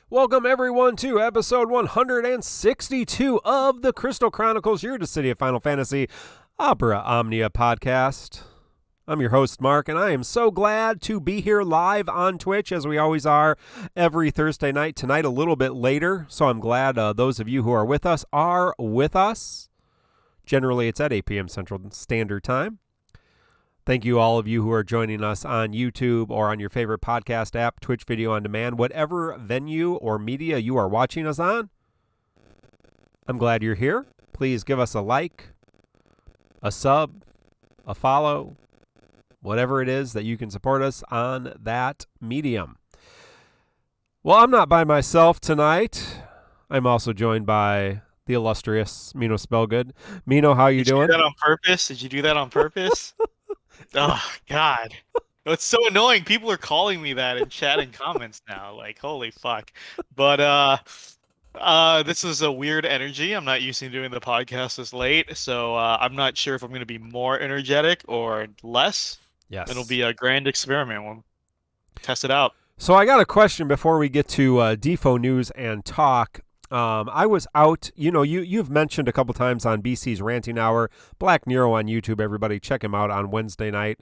Welcome everyone to episode 162 of the Crystal Chronicles, your Dissidia Final Fantasy Opera Omnia podcast. I'm your host, Mark, and I am so glad to be here live on Twitch, as we always are every Thursday night. Tonight a little bit later, so I'm glad those of you who are with us are with us. Generally, it's at 8 p.m. Central Standard Time. Thank you all of you who are joining us on YouTube or on your favorite podcast app, Twitch Video On Demand, whatever venue or media you are watching us on. I'm glad you're here. Please give us a like, a sub, a follow, whatever it is that you can support us on that medium. Well, I'm not by myself tonight. I'm also joined by the illustrious Mino Spellgood. Mino, how you doing? Did you do that on purpose? Did you do that on purpose? Oh, God. It's so annoying. People are calling me that in chat and comments now. Like, holy fuck. But this is a weird energy. I'm not used to doing the podcast this late, so I'm not sure if I'm going to be more energetic or less. Yes. It'll be a grand experiment. We'll test it out. So I got a question before we get to DissidiaFFOO news and talk. I was out, you've mentioned a couple times on BC's Ranting Hour, Black Nero on YouTube, everybody check him out on Wednesday night,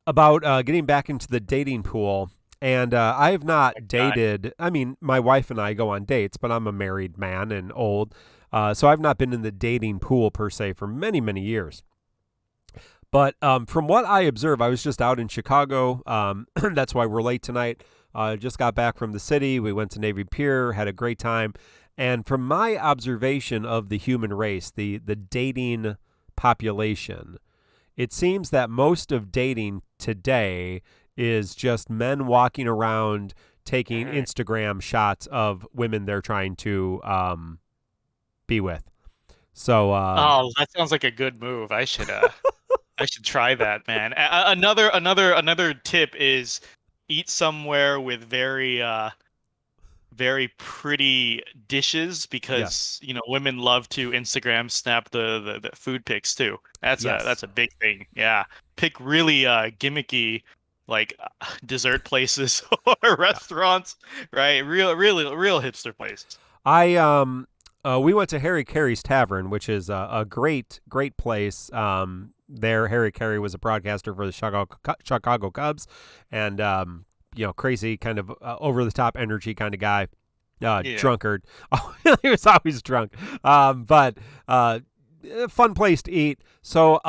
about getting back into the dating pool. And I have not dated, I mean, my wife and I go on dates, but I'm a married man and old. So I've not been in the dating pool per se for many, many years. But from what I observe, I was just out in Chicago. That's why we're late tonight. Just got back from the city. We went to Navy Pier, had a great time. And from my observation of the human race, the dating population, it seems that most of dating today is just men walking around taking Instagram shots of women they're trying to be with. So oh, that sounds like a good move. I should try that, man. Another tip is eat somewhere with very pretty dishes, because women love to Instagram snap the food pics too. That's a big thing. Yeah, pick really gimmicky like dessert places or restaurants, right? Real hipster places. We went to Harry Carey's Tavern, which is a great place. There, Harry Carey was a broadcaster for the Chicago Cubs, and crazy kind of over-the-top energy kind of guy, drunkard. Oh, he was always drunk, but fun place to eat. So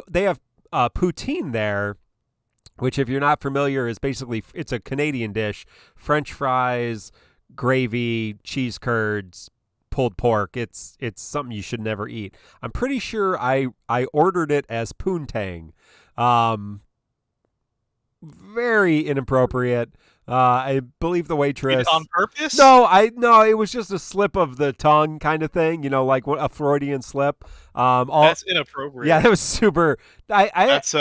they have poutine there, which, if you're not familiar, is basically, it's a Canadian dish: French fries, gravy, cheese curds, pulled pork. It's something you should never eat. I'm pretty sure I ordered it as poontang. Very inappropriate. I believe the waitress on purpose. No, it was just a slip of the tongue kind of thing. Like a Freudian slip. That's inappropriate. Yeah, that was super. That's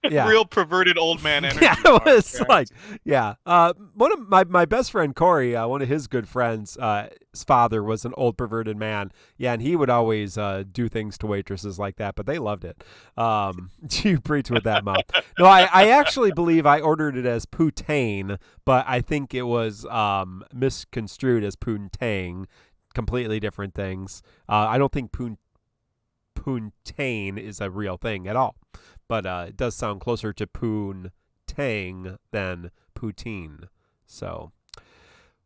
real perverted old man energy. Yeah, it was one of my best friend Corey, one of his good friends, his father was an old perverted man. Yeah, and he would always do things to waitresses like that, but they loved it. You preach with that mouth. No, I actually believe I ordered it as poutine, but I think it was misconstrued as poontang. Completely different things. I don't think poontang is a real thing at all, but it does sound closer to poontang than poutine. So,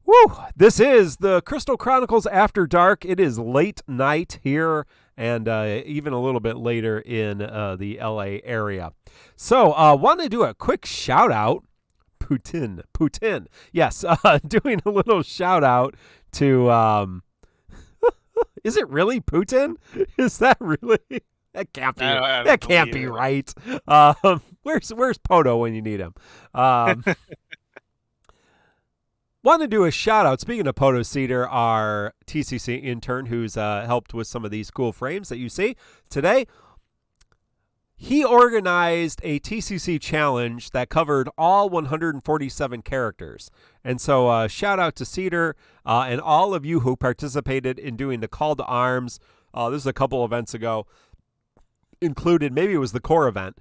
woo! This is the Crystal Chronicles After Dark. It is late night here, and even a little bit later in the LA area. So, want to do a quick shout out. Putin. Yes, doing a little shout out to. Is it really Putin? Is that really? That can't be. That can't be right. Where's Poto when you need him? Want to do a shout out. Speaking of PoteauCedar, our TCC intern who's helped with some of these cool frames that you see today. He organized a TCC challenge that covered all 147 characters. And so shout out to Cedar and all of you who participated in doing the call to arms. This is a couple events ago. included, maybe it was the core event,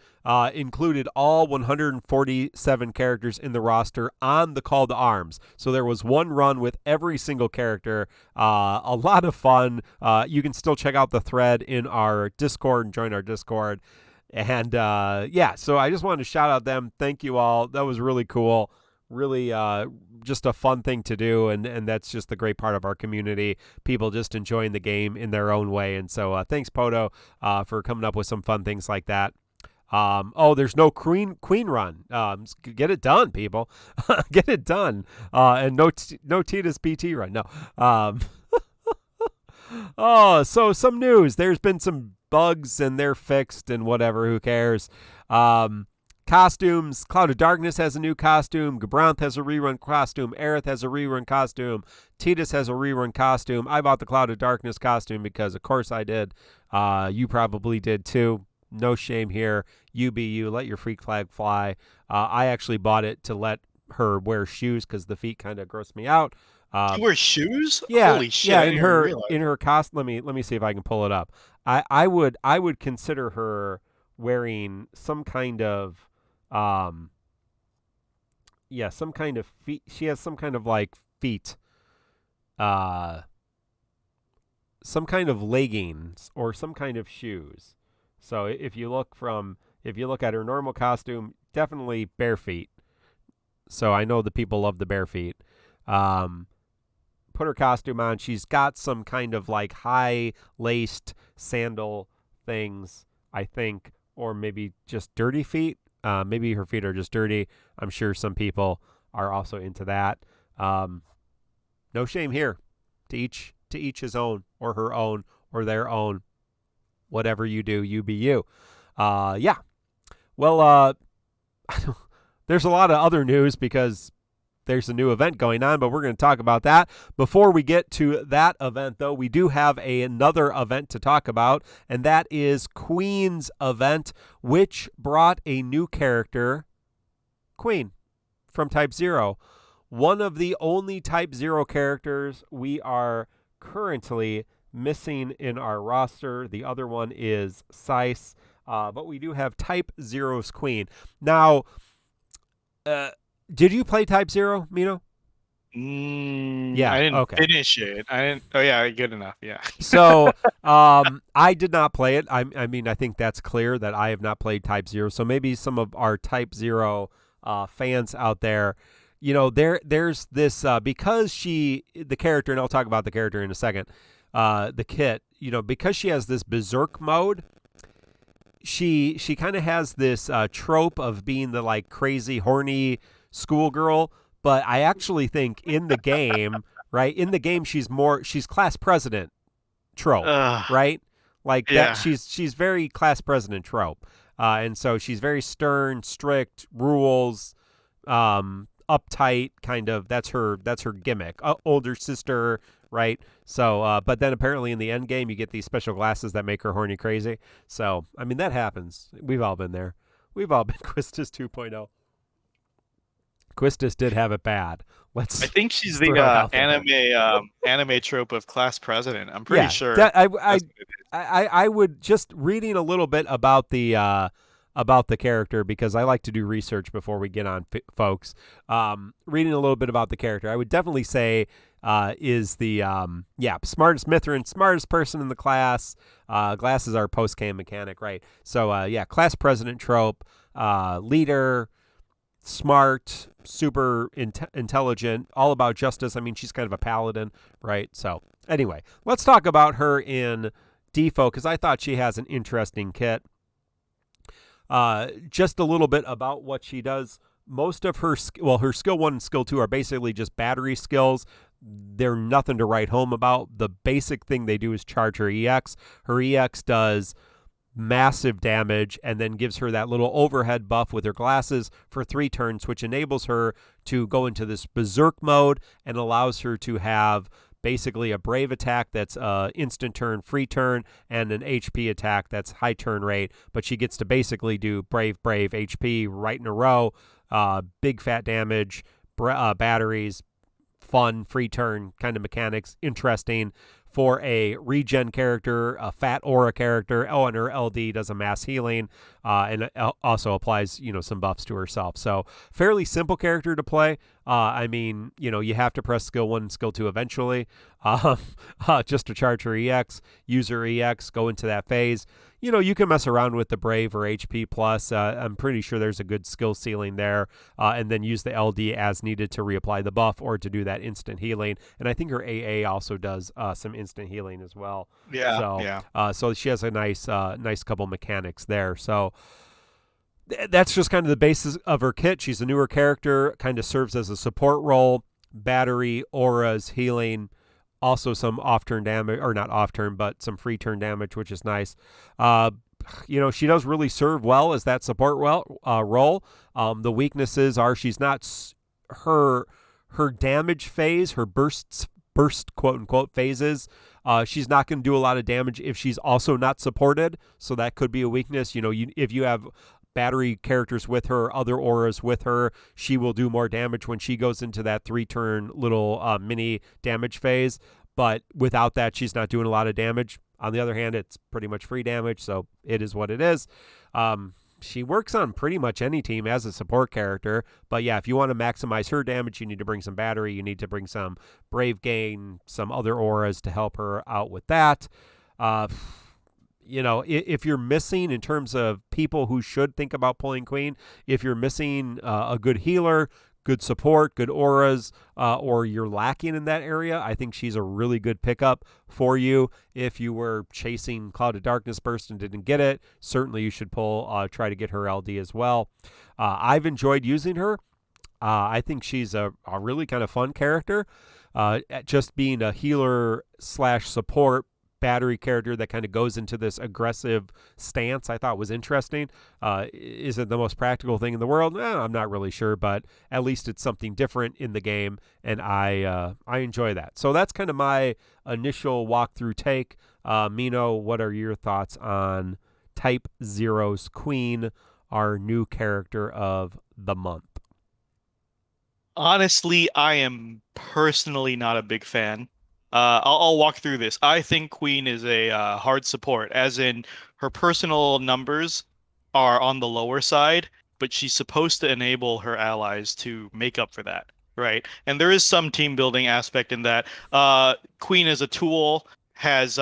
included all 147 characters in the roster on the call to arms. So there was one run with every single character. A lot of fun. You can still check out the thread in our Discord and join our Discord. And so I just wanted to shout out them. Thank you all. That was really cool. Really just a fun thing to do, and that's just the great part of our community, people just enjoying the game in their own way. And so thanks, Poto, for coming up with some fun things like that. There's no queen run. Get it done, people. Get it done. And no Tidus PT run. No. So some news. There's been some bugs, and they're fixed, and whatever. Who cares? Costumes. Cloud of Darkness has a new costume. Gabranth has a rerun costume. Aerith has a rerun costume. Tidus has a rerun costume. I bought the Cloud of Darkness costume because, of course, I did. You probably did too. No shame here. You be you. Let your freak flag fly. I actually bought it to let her wear shoes because the feet kind of gross me out. She wears shoes? Yeah, Holy shit! yeah. In her costume. Let me see if I can pull it up. I would consider her wearing some kind of some kind of feet. She has some kind of like feet, some kind of leggings or some kind of shoes. So if you look at her normal costume, definitely bare feet. So I know the people love the bare feet. Put her costume on. She's got some kind of like high laced sandal things, I think, or maybe just dirty feet. Maybe her feet are just dirty. I'm sure some people are also into that. No shame here. To each his own, or her own, or their own. Whatever you do, you be you. Yeah. Well, there's a lot of other news because there's a new event going on, but we're going to talk about that. Before we get to that event, though, we do have another event to talk about, and that is Queen's event, which brought a new character, Queen, from Type 0. One of the only Type 0 characters we are currently missing in our roster. The other one is Sice, but we do have Type 0's Queen. Now, did you play Type 0, Mino? Yeah, I didn't finish it. I didn't. Oh yeah, good enough. Yeah. So, I did not play it. I mean, I think that's clear that I have not played Type 0. So maybe some of our Type 0 fans out there, there's this because the character, and I'll talk about the character in a second. The kit, because she has this berserk mode. She kind of has this trope of being the like crazy horny schoolgirl, but I actually think in the game, right? In the game, she's class president trope, right? Like that. She's very class president trope, and so she's very stern, strict, rules, uptight, kind of. That's her gimmick. Older sister, right? So, but then apparently in the end game, you get these special glasses that make her horny crazy. So, I mean, that happens. We've all been there. We've all been Quistis 2.0. Quistis did have it bad. I think she's the anime trope of class president. I'm pretty sure. I would just reading a little bit about the character, because I like to do research before we get on, folks. Reading a little bit about the character, I would definitely say is the smartest Mithrin, smartest person in the class. Glasses are post-game mechanic, right? So class president trope, leader, smart, super intelligent, all about justice. I mean, she's kind of a paladin, right? So anyway, let's talk about her in Defo, because I thought she has an interesting kit. Just a little bit about what she does. Most of her skill 1 and skill 2 are basically just battery skills. They're nothing to write home about. The basic thing they do is charge her EX. Her EX does massive damage and then gives her that little overhead buff with her glasses for 3 turns, which enables her to go into this berserk mode and allows her to have basically a brave attack that's instant turn, free turn, and an HP attack that's high turn rate. But she gets to basically do brave, HP right in a row, big fat damage, batteries, fun, free turn kind of mechanics, interesting. for a regen character, a fat aura character. Oh, and her LD does a mass healing, and it also applies, some buffs to herself. So fairly simple character to play. I mean, you have to press skill 1 and skill 2 eventually, just to charge her EX, use her EX, go into that phase. You can mess around with the Brave or HP plus. I'm pretty sure there's a good skill ceiling there, and then use the LD as needed to reapply the buff or to do that instant healing. And I think her AA also does some instant healing as well. Yeah, So, yeah. so she has a nice couple mechanics there. So that's just kind of the basis of her kit. She's a newer character, kind of serves as a support role, battery, auras, healing. Also, some off-turn damage, or not off-turn, but some free-turn damage, which is nice. She does really serve well as that support role. The weaknesses are she's not her damage phase, her burst quote unquote phases. She's not going to do a lot of damage if she's also not supported. So that could be a weakness. If you have battery characters with her, other auras with her, she will do more damage when she goes into that 3-turn little mini damage phase. But without that, she's not doing a lot of damage. On the other hand, it's pretty much free damage, so it is what it is. She works on pretty much any team as a support character. But yeah, if you want to maximize her damage, you need to bring some battery. You need to bring some Brave Gain, some other auras to help her out with that. If you're missing in terms of people who should think about pulling Queen, if you're missing a good healer, good support, good auras, or you're lacking in that area, I think she's a really good pickup for you. If you were chasing Cloud of Darkness Burst and didn't get it, certainly you should try to get her LD as well. I've enjoyed using her. I think she's a really kind of fun character. Just being a healer / support battery character that kind of goes into this aggressive stance, I thought was interesting. Is it the most practical thing in the world? I'm not really sure, but at least it's something different in the game, and I enjoy that. So that's kind of my initial walkthrough take. Mino, what are your thoughts on Type Zero's Queen, our new character of the month? Honestly, I am personally not a big fan. I'll walk through this. I think Queen is a hard support, as in her personal numbers are on the lower side, but she's supposed to enable her allies to make up for that, right? And there is some team building aspect in that. Queen as a tool has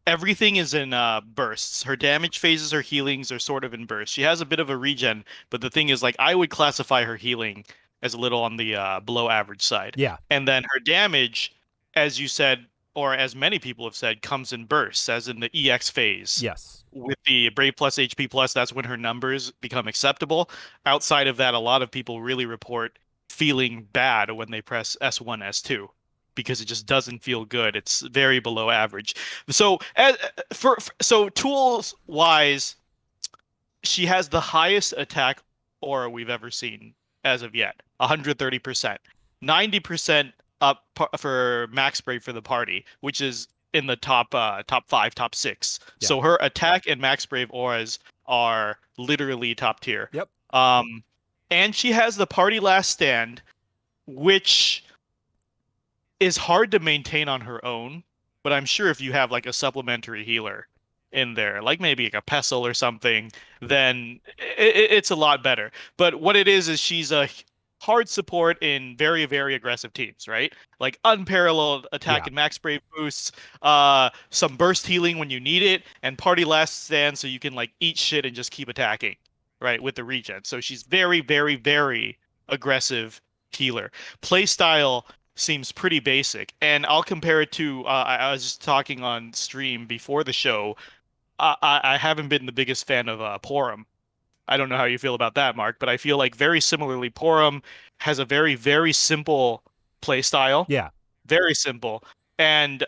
everything is in bursts. Her damage phases, her healings are sort of in bursts. She has a bit of a regen, but the thing is, like, I would classify her healing as a little on the below average side. Yeah. And then her damage, as you said, or as many people have said, comes in bursts, as in the EX phase. Yes. With the Brave Plus, HP Plus, that's when her numbers become acceptable. Outside of that, a lot of people really report feeling bad when they press S1, S2 because it just doesn't feel good. It's very below average. So so tools wise, she has the highest attack aura we've ever seen as of yet, 130%. 90% up for max brave for the party, which is in the top 5, top 6. Yeah. So her attack and max brave auras are literally top tier. Yep. And she has the party last stand, which is hard to maintain on her own, but I'm sure if you have like a supplementary healer in there, like maybe like a pestle or something, then it's a lot better. But what it is she's a hard support in very, very aggressive teams, right? Like unparalleled attack and max brave boosts, some burst healing when you need it, and party last stand so you can like eat shit and just keep attacking, right, with the regen. So she's very, very, very aggressive healer. Playstyle seems pretty basic, and I'll compare it to I was just talking on stream before the show. I haven't been the biggest fan of Porum. I don't know how you feel about that, Mark, but I feel like very similarly, Porum has a very, very simple play style. Yeah. Very simple. And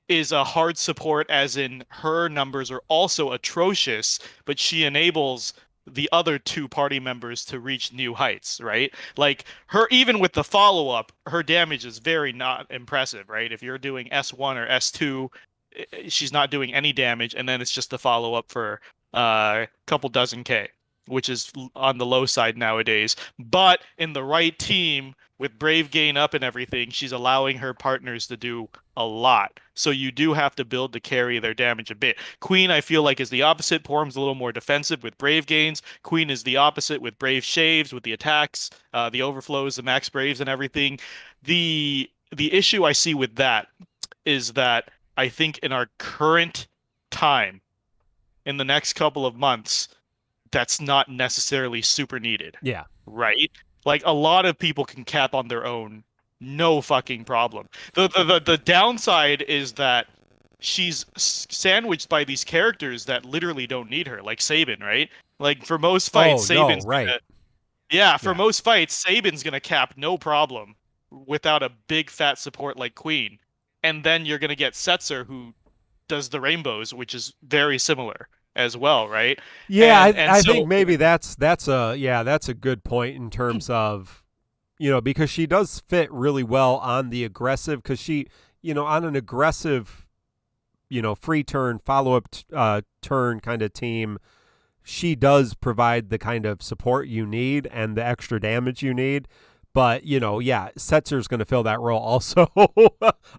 is a hard support, as in her numbers are also atrocious, but she enables the other two party members to reach new heights, right? Like her, even with the follow-up, her damage is very not impressive, right? If you're doing S1 or S2, she's not doing any damage, and then it's just the follow-up for a couple dozen K, which is on the low side nowadays. But in the right team, with Brave Gain up and everything, she's allowing her partners to do a lot. So you do have to build to carry their damage a bit. Queen, I feel like, is the opposite. Porum's a little more defensive with Brave Gains. Queen is the opposite with Brave Shaves, with the attacks, the overflows, the max Braves, and everything. The issue I see with that is that I think in our current time, in the next couple of months, that's not necessarily super needed, Yeah. right? Like a lot of people can cap on their own, no fucking problem. The downside is that she's sandwiched by these characters that literally don't need her, like Sabin, right? Like for most fights, Oh, no, Sabin's right. gonna, yeah, for Yeah. most fights, Sabin's gonna cap no problem without a big fat support like Queen. And then you're gonna get Setzer who does the rainbows, which is very similar as well, right? Yeah, And I think so maybe that's a good point in terms of, because she does fit really well on the aggressive, because she, on an aggressive, free turn follow up turn kind of team, she does provide the kind of support you need and the extra damage you need. But, yeah, Setzer's going to fill that role also,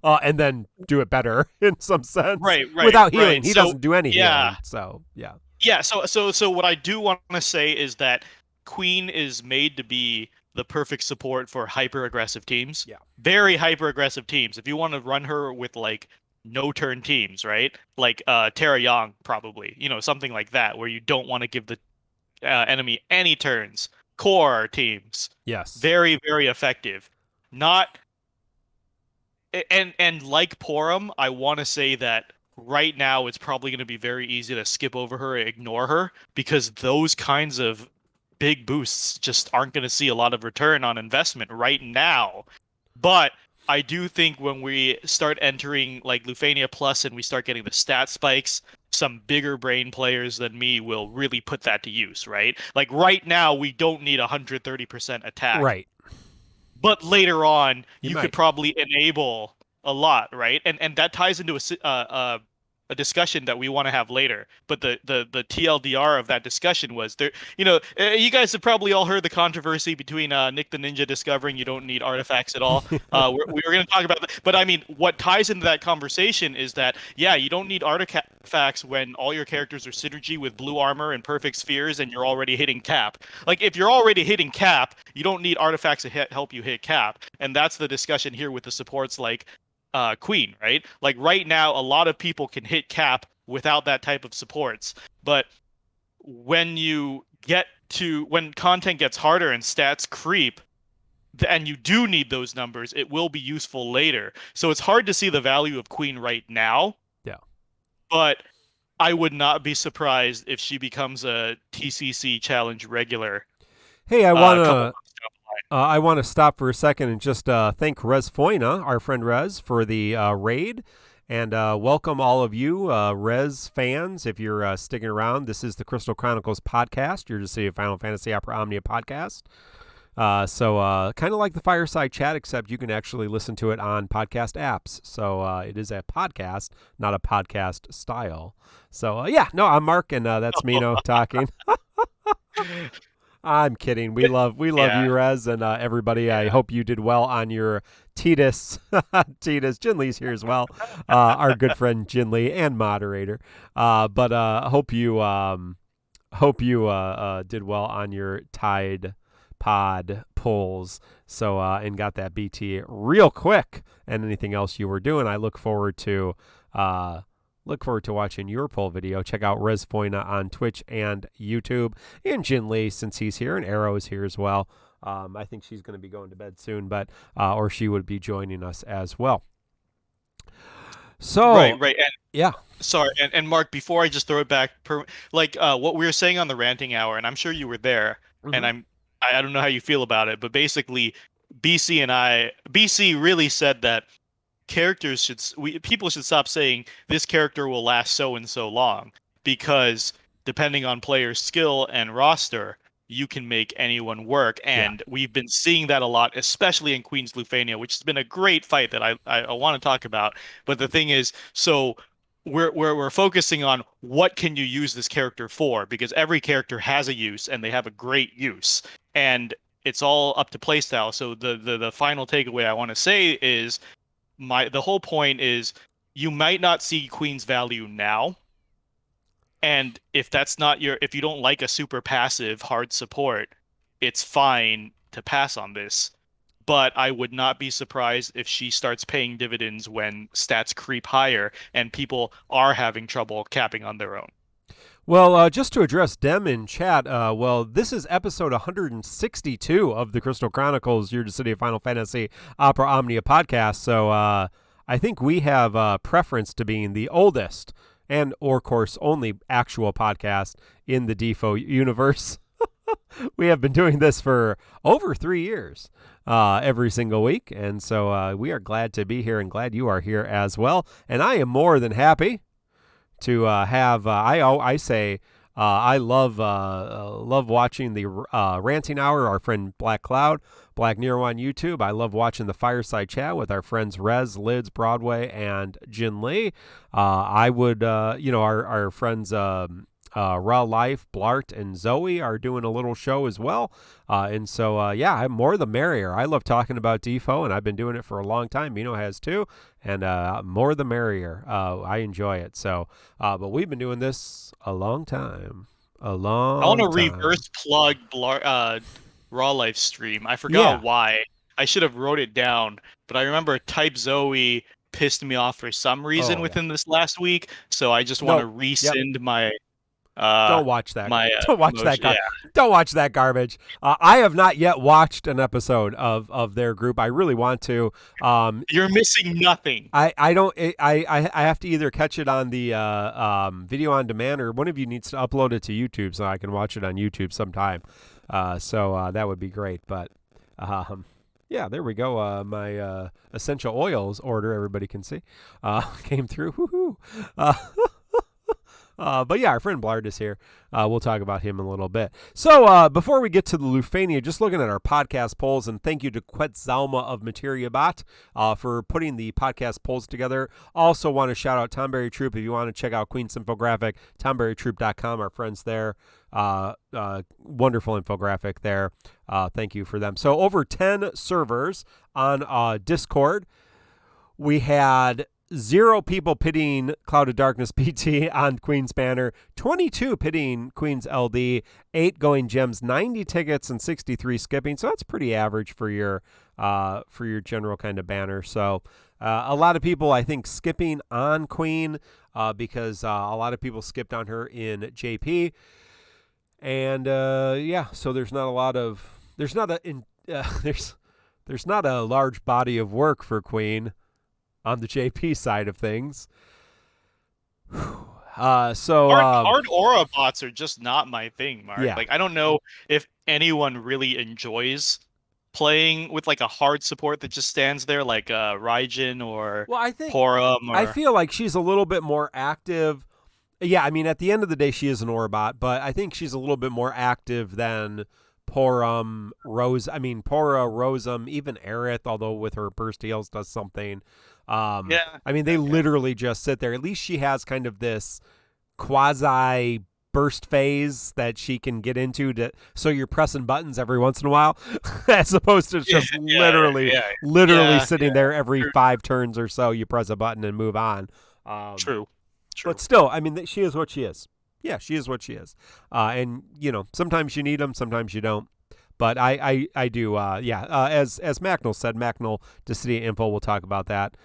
and then do it better in some sense. right, Without healing, right. he So doesn't do any yeah, healing. So, yeah. yeah. So what I do want to say is that Queen is made to be the perfect support for hyper aggressive teams. Yeah. Very hyper aggressive teams. If you want to run her with like no turn teams, right? Like Terra Young probably, something like that, where you don't want to give the enemy any turns. Core teams, Yes. very very effective. Not and like Porum, I want to say that right now it's probably going to be very easy to skip over her, ignore her, because those kinds of big boosts just aren't going to see a lot of return on investment right now. But I do think when we start entering like Lufania Plus and we start getting the stat spikes, some bigger brain players than me will really put that to use, right? Like right now, we don't need 130% attack, Right. but later on You you could might. probably enable a lot, right? And that ties into a discussion that we want to have later. But the TLDR of that discussion was there. You guys have probably all heard the controversy between Nick the Ninja discovering you don't need artifacts at all. We were going to talk about that, but I mean, what ties into that conversation is that yeah, you don't need artifacts when all your characters are synergy with blue armor and perfect spheres, and you're already hitting cap. Like if you're already hitting cap, you don't need artifacts to help you hit cap, and that's the discussion here with the supports like Queen, right? Like right now, a lot of people can hit cap without that type of supports, but when content gets harder and stats creep, and you do need those numbers, it will be useful later. So it's hard to see the value of Queen right now. Yeah. But I would not be surprised if she becomes a TCC challenge regular. Hey, A couple months down the line. I want to stop for a second and just thank Rez Foyna, our friend Rez, for the raid, and welcome all of you Rez fans. If you're sticking around, this is the Crystal Chronicles podcast, your City of Final Fantasy Opera Omnia podcast. So kind of like the fireside chat, except you can actually listen to it on podcast apps. So it is a podcast, not a podcast style. So yeah, no, I'm Mark, and that's Mino talking. I'm kidding. We love Yeah. you, Rez, and everybody. I hope you did well on your Tidus. Tidus. Jin Lee's here as well. Our good friend Jin Lee and moderator. But hope you did well on your Tide Pod pulls. So and got that BT real quick. And anything else you were doing, I look forward to watching your poll video. Check out Rez Foyna on Twitch and YouTube. And Jin Lee, since he's here, and Arrow is here as well. I think she's going to be going to bed soon, but or she would be joining us as well. So Right. And yeah. sorry, and Mark, before I just throw it back, what we were saying on the ranting hour, and I'm sure you were there, and I don't know how you feel about it, but basically, BC really said that people should stop saying this character will last so and so long, because depending on player's skill and roster, you can make anyone work. And we've been seeing that a lot, especially in Queen's Lufania, which has been a great fight that I want to talk about. But the thing is, so we're focusing on what can you use this character for, because every character has a use and they have a great use. And it's all up to playstyle. So the final takeaway I want to say is the whole point is you might not see Queen's value now. And if if you don't like a super passive hard support, it's fine to pass on this. But I would not be surprised if she starts paying dividends when stats creep higher and people are having trouble capping on their own. Well, just to address Dem in chat, this is episode 162 of the Crystal Chronicles, your Dissidia Final Fantasy Opera Omnia podcast. So I think we have preference to being the oldest and, or course, only actual podcast in the DissidiaFFOO universe. We have been doing this for over 3 years, every single week. And so we are glad to be here and glad you are here as well. And I am more than happy to have, I love watching the Ranting Hour, our friend Black Cloud, Black Nero on YouTube. I love watching the Fireside Chat with our friends Rez, Lids, Broadway, and Jin Lee. I would, our friends Raw Life, Blart, and Zoe are doing a little show as well. And so, I'm more the merrier. I love talking about DissidiaFFOO, and I've been doing it for a long time. Mino has too. And more the merrier. I enjoy it. So, but we've been doing this a long time. I want to reverse plug Raw Life stream. I forgot why. I should have wrote it down. But I remember Type Zoe pissed me off for some reason within this last week. So I just want to rescind my... don't watch that. Don't watch that. Don't watch that garbage. I have not yet watched an episode of their group. I really want to. You're missing nothing. I don't. I have to either catch it on the video on demand, or one of you needs to upload it to YouTube so I can watch it on YouTube sometime. So that would be great. But yeah, there we go. My essential oils order, everybody can see, came through. Woohoo! But yeah, our friend Blard is here. We'll talk about him in a little bit. So before we get to the Lufania, just looking at our podcast polls, and thank you to Quetzalma of Materiabot for putting the podcast polls together. Also want to shout out Tonberry Troupe. If you want to check out Queen's infographic, tonberrytroupe.com, our friends there. Wonderful infographic there. Thank you for them. So over 10 servers on Discord. We had 0 people pitting Cloud of Darkness PT on Queen's banner, 22 pitting Queen's LD, 8 going gems, 90 tickets, and 63 skipping. So that's pretty average for your general kind of banner. So a lot of people, I think, skipping on Queen because a lot of people skipped on her in JP. And so there's not a large body of work for Queen on the JP side of things. Hard aura bots are just not my thing, Mark. Yeah. Like, I don't know if anyone really enjoys playing with like a hard support that just stands there, like Raijin or Porum. I feel like she's a little bit more active. Yeah, I mean, at the end of the day, she is an aura bot, but I think she's a little bit more active than Porum, Pora, Rosum, even Aerith, although with her burst heals does something. I mean, they literally just sit there. At least she has kind of this quasi burst phase that she can get into so you're pressing buttons every once in a while as opposed to just literally sitting there every 5 turns or so. You press a button and move on. True. But still, I mean, she is what she is. Yeah, she is what she is. And, sometimes you need them, sometimes you don't. But I do, as Macnell said, Macnell, Dissidia Info, we'll talk about that.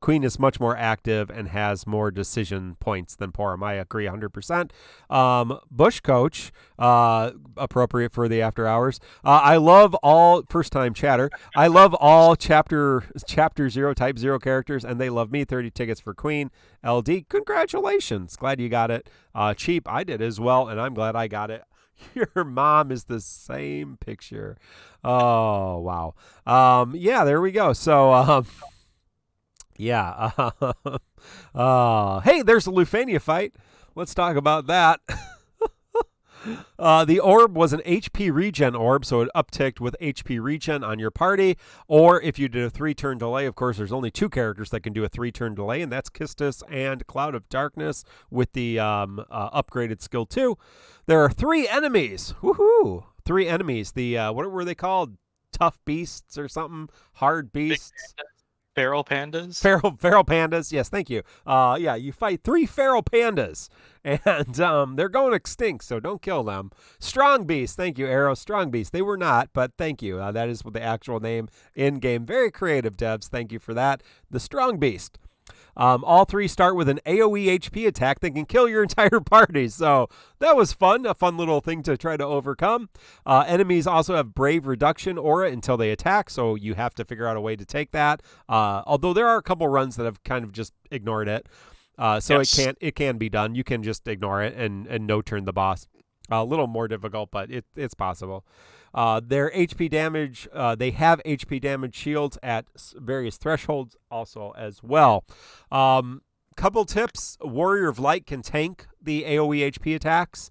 Queen is much more active and has more decision points than Porum. I agree 100%. Bush Coach, appropriate for the after hours. I love all first-time chatter. I love all chapter 0, type 0 characters, and they love me. 30 tickets for Queen. LD, congratulations. Glad you got it. Cheap, I did as well, and I'm glad I got it. Your mom is the same picture. Oh, wow. There we go. So, hey, there's a Lufania fight. Let's talk about that. The orb was an HP regen orb, so it upticked with HP regen on your party. Or if you did a 3-turn delay, of course, there's only 2 characters that can do a 3-turn delay, and that's Kistis and Cloud of Darkness with the upgraded skill 2. There are 3 enemies. Woohoo! 3 enemies. The what were they called? Tough beasts or something? Hard beasts? Feral pandas? Feral pandas. Yes, thank you. Yeah, you fight 3 feral pandas, and they're going extinct, so don't kill them. Strong beasts. Thank you, Arrow. Strong beasts. They were not, but thank you. That is the actual name in game. Very creative, devs. Thank you for that. The strong beast. All 3 start with an AoE HP attack that can kill your entire party. So that was fun, a fun little thing to try to overcome. Enemies also have Brave Reduction aura until they attack, so you have to figure out a way to take that. Although there are a couple runs that have kind of just ignored it. So yes. It can be done. You can just ignore it and no-turn the boss. A little more difficult, but it's possible. Their HP damage, they have HP damage shields at various thresholds also as well. Couple tips. Warrior of Light can tank the AoE HP attacks.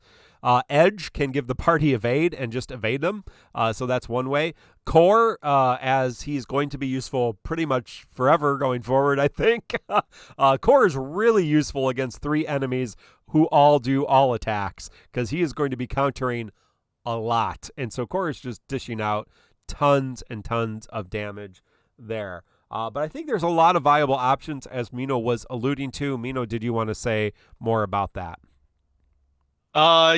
Edge can give the party evade and just evade them. So that's one way. Core, as he's going to be useful pretty much forever going forward, I think. Core is really useful against 3 enemies who all do all attacks, because he is going to be countering a lot. And so Core is just dishing out tons and tons of damage there. But I think there's a lot of viable options, as Mino was alluding to. Mino, did you want to say more about that?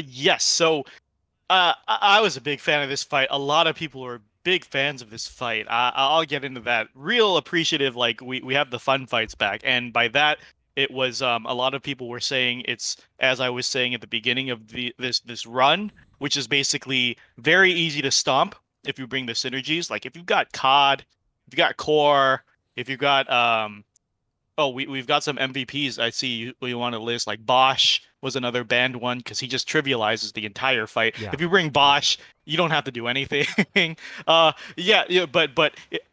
Yes. So I was a big fan of this fight. A lot of people were big fans of this fight. I'll get into that. Real appreciative, like we have the fun fights back. And by that, it was a lot of people were saying it's, as I was saying at the beginning of this run, which is basically very easy to stomp if you bring the synergies. Like if you've got COD, if you've got Core, if you've got we've got some MVPs I see you want to list, like Bosch was another banned one because he just trivializes the entire fight. Yeah. If you bring Bosch, you don't have to do anything. But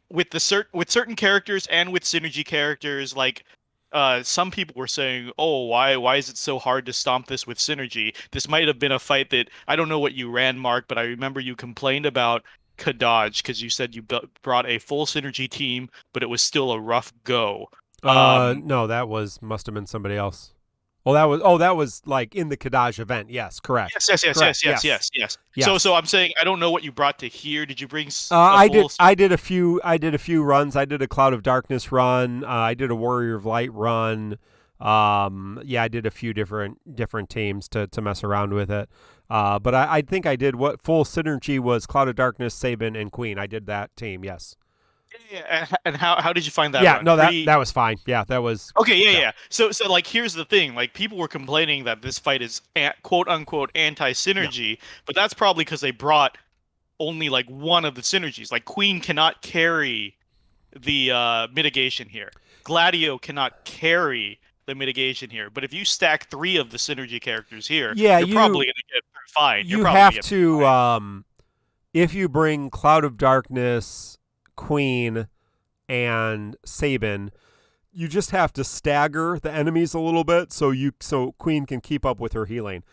with certain characters and with synergy characters, like some people were saying, oh, why is it so hard to stomp this with synergy? This might have been a fight that, I don't know what you ran, Mark, but I remember you complained about Kadaj because you said you brought a full synergy team, but it was still a rough go. No, that must have been somebody else. Well, that was like in the Kadaj event. Yes, correct. Yes. So I'm saying I don't know what you brought to here. Did you bring? I did a few runs. I did a Cloud of Darkness run. I did a Warrior of Light run. I did a few different teams to mess around with it. But I think I did what full synergy was Cloud of Darkness, Sabin, and Queen. I did that team. Yes. Yeah, and how did you find that? Yeah, run? No, that was fine. Yeah, that was okay. Yeah. So like, here's the thing: like, people were complaining that this fight is quote unquote anti-synergy, but that's probably because they brought only like one of the synergies. Like, Queen cannot carry the mitigation here. Gladio cannot carry the mitigation here. But if you stack 3 of the synergy characters here, you're probably going to get fine. You have to if you bring Cloud of Darkness, Queen, and Sabin, you just have to stagger the enemies a little bit so Queen can keep up with her healing.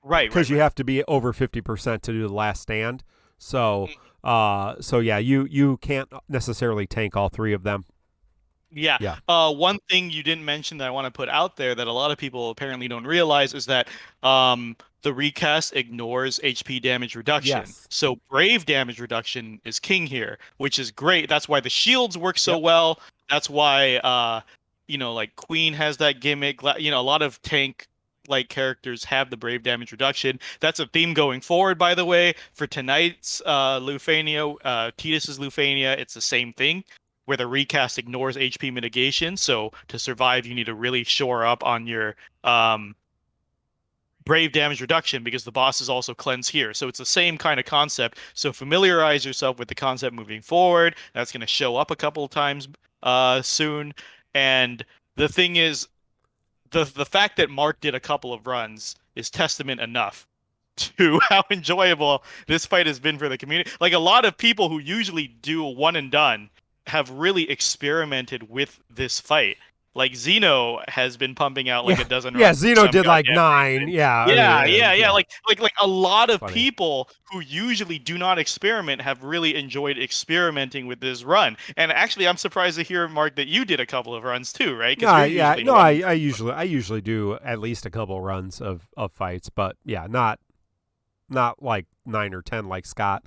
Right. Because you have to be over 50% to do the last stand. So you can't necessarily tank all 3 of them. Yeah. One thing you didn't mention that I want to put out there that a lot of people apparently don't realize is that the recast ignores HP damage reduction. Yes. So Brave damage reduction is king here, which is great. That's why the shields work so well. That's why like Queen has that gimmick. A lot of tank like characters have the Brave damage reduction. That's a theme going forward, by the way. For tonight's Lufania, Tidus's Lufania, it's the same thing, where the recast ignores HP mitigation. So to survive, you need to really shore up on your Brave damage reduction, because the bosses also cleanse here. So it's the same kind of concept. So familiarize yourself with the concept moving forward. That's going to show up a couple of times soon. And the thing is, the fact that Mark did a couple of runs is testament enough to how enjoyable this fight has been for the community. Like, a lot of people who usually do a one and done have really experimented with this fight. Like, Xeno has been pumping out like a dozen runs. Yeah, Xeno did like 9. Yeah. Like a lot of people who usually do not experiment have really enjoyed experimenting with this run. And actually, I'm surprised to hear, Mark, that you did a couple of runs too, right? I usually do at least a couple runs of fights, but yeah, not not like 9 or 10 like Scott.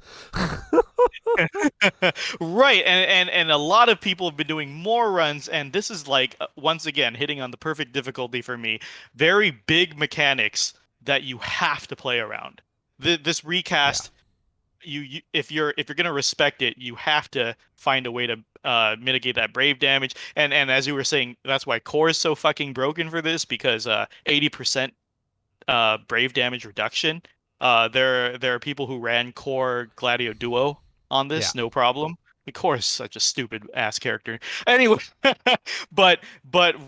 Right, and a lot of people have been doing more runs, and this is like once again hitting on the perfect difficulty for me. Very big mechanics that you have to play around. This recast, if you're gonna respect it, you have to find a way to mitigate that brave damage. And as you were saying, that's why core is so fucking broken for this, because 80% brave damage reduction. There are people who ran core Gladio Duo on this, no problem. The core is such a stupid ass character. Anyway, but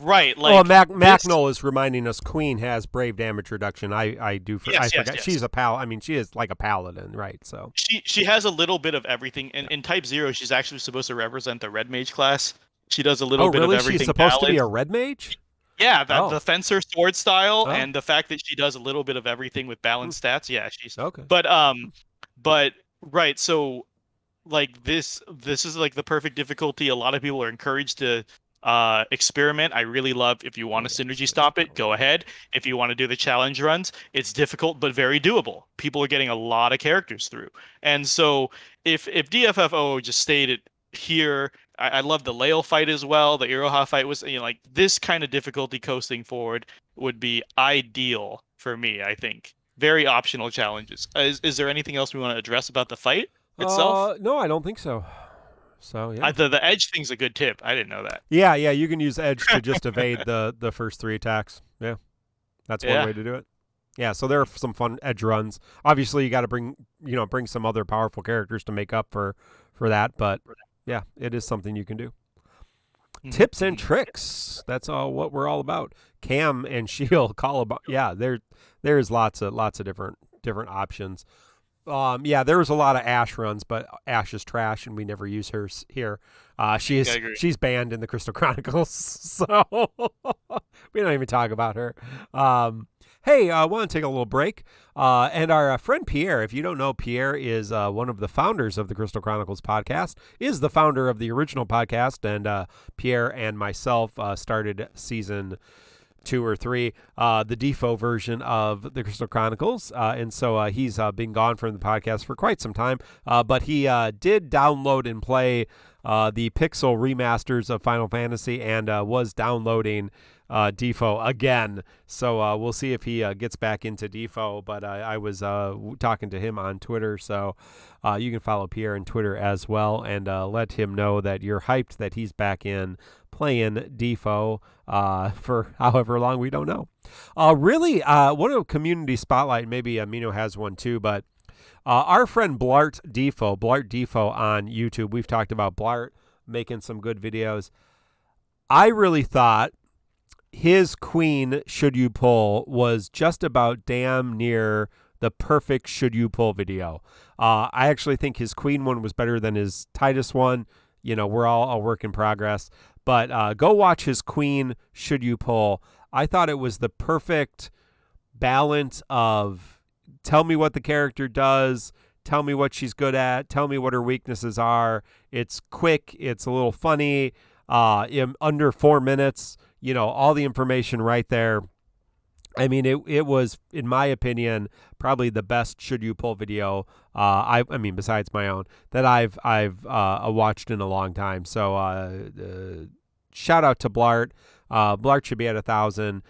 right, Well, like this. Macnol is reminding us Queen has brave damage reduction. I forgot. Yes. She's a pal. I mean, she is like a paladin, right? So She has a little bit of everything. In Type 0, she's actually supposed to represent the red mage class. She does a little bit of everything. She's supposed to be a red mage? Yeah, the fencer sword style, Oh. and the fact that she does a little bit of everything with balanced stats. Yeah, she's okay. But right, so like this is like the perfect difficulty. A lot of people are encouraged to experiment. I really love, if you want to synergy stop it, go ahead. If you want to do the challenge runs, it's difficult but very doable. People are getting a lot of characters through. And so if DFFO just stayed it here, I love the Lael fight as well. The Iroha fight was, like this kind of difficulty coasting forward would be ideal for me, I think. Very optional challenges. Is there anything else we want to address about the fight itself? No, I don't think so. So yeah, the edge thing's a good tip. I didn't know that. Yeah, you can use edge to just evade the first 3 attacks. Yeah, that's one way to do it. Yeah, so there are some fun edge runs. Obviously, you got to bring some other powerful characters to make up for that. But yeah, it is something you can do. Tips and tricks. That's all what we're all about. Cam and Shield call about. Yeah, there's lots of different options. There was a lot of Ash runs, but Ash is trash, and we never use her here. She's banned in the Crystal Chronicles, so we don't even talk about her. Hey, I want to take a little break. And our friend Pierre, if you don't know, Pierre is one of the founders of the Crystal Chronicles podcast, is the founder of the original podcast, and Pierre and myself started season 2 or 3, the default version of the Crystal Chronicles. And so he's been gone from the podcast for quite some time. But he did download and play the Pixel remasters of Final Fantasy, and was downloading default again. So we'll see if he gets back into default. But I was talking to him on Twitter. So you can follow Pierre on Twitter as well, and let him know that you're hyped that he's back in playing default for however long, we don't know. Really, one of community spotlight, maybe Mino has one too, but our friend Blart Defo on YouTube, we've talked about Blart making some good videos. I really thought his Queen Should You Pull was just about damn near the perfect Should You Pull video. I actually think his Queen one was better than his Tidus one. We're all a work in progress. But go watch his Queen Should You Pull. I thought it was the perfect balance of tell me what the character does, tell me what she's good at, tell me what her weaknesses are. It's quick, it's a little funny, in under 4 minutes, all the information right there. I mean, it was, in my opinion, probably the best Should You Pull video. I mean, besides my own, that I've watched in a long time. So shout out to Blart. Blart should be at 1,000.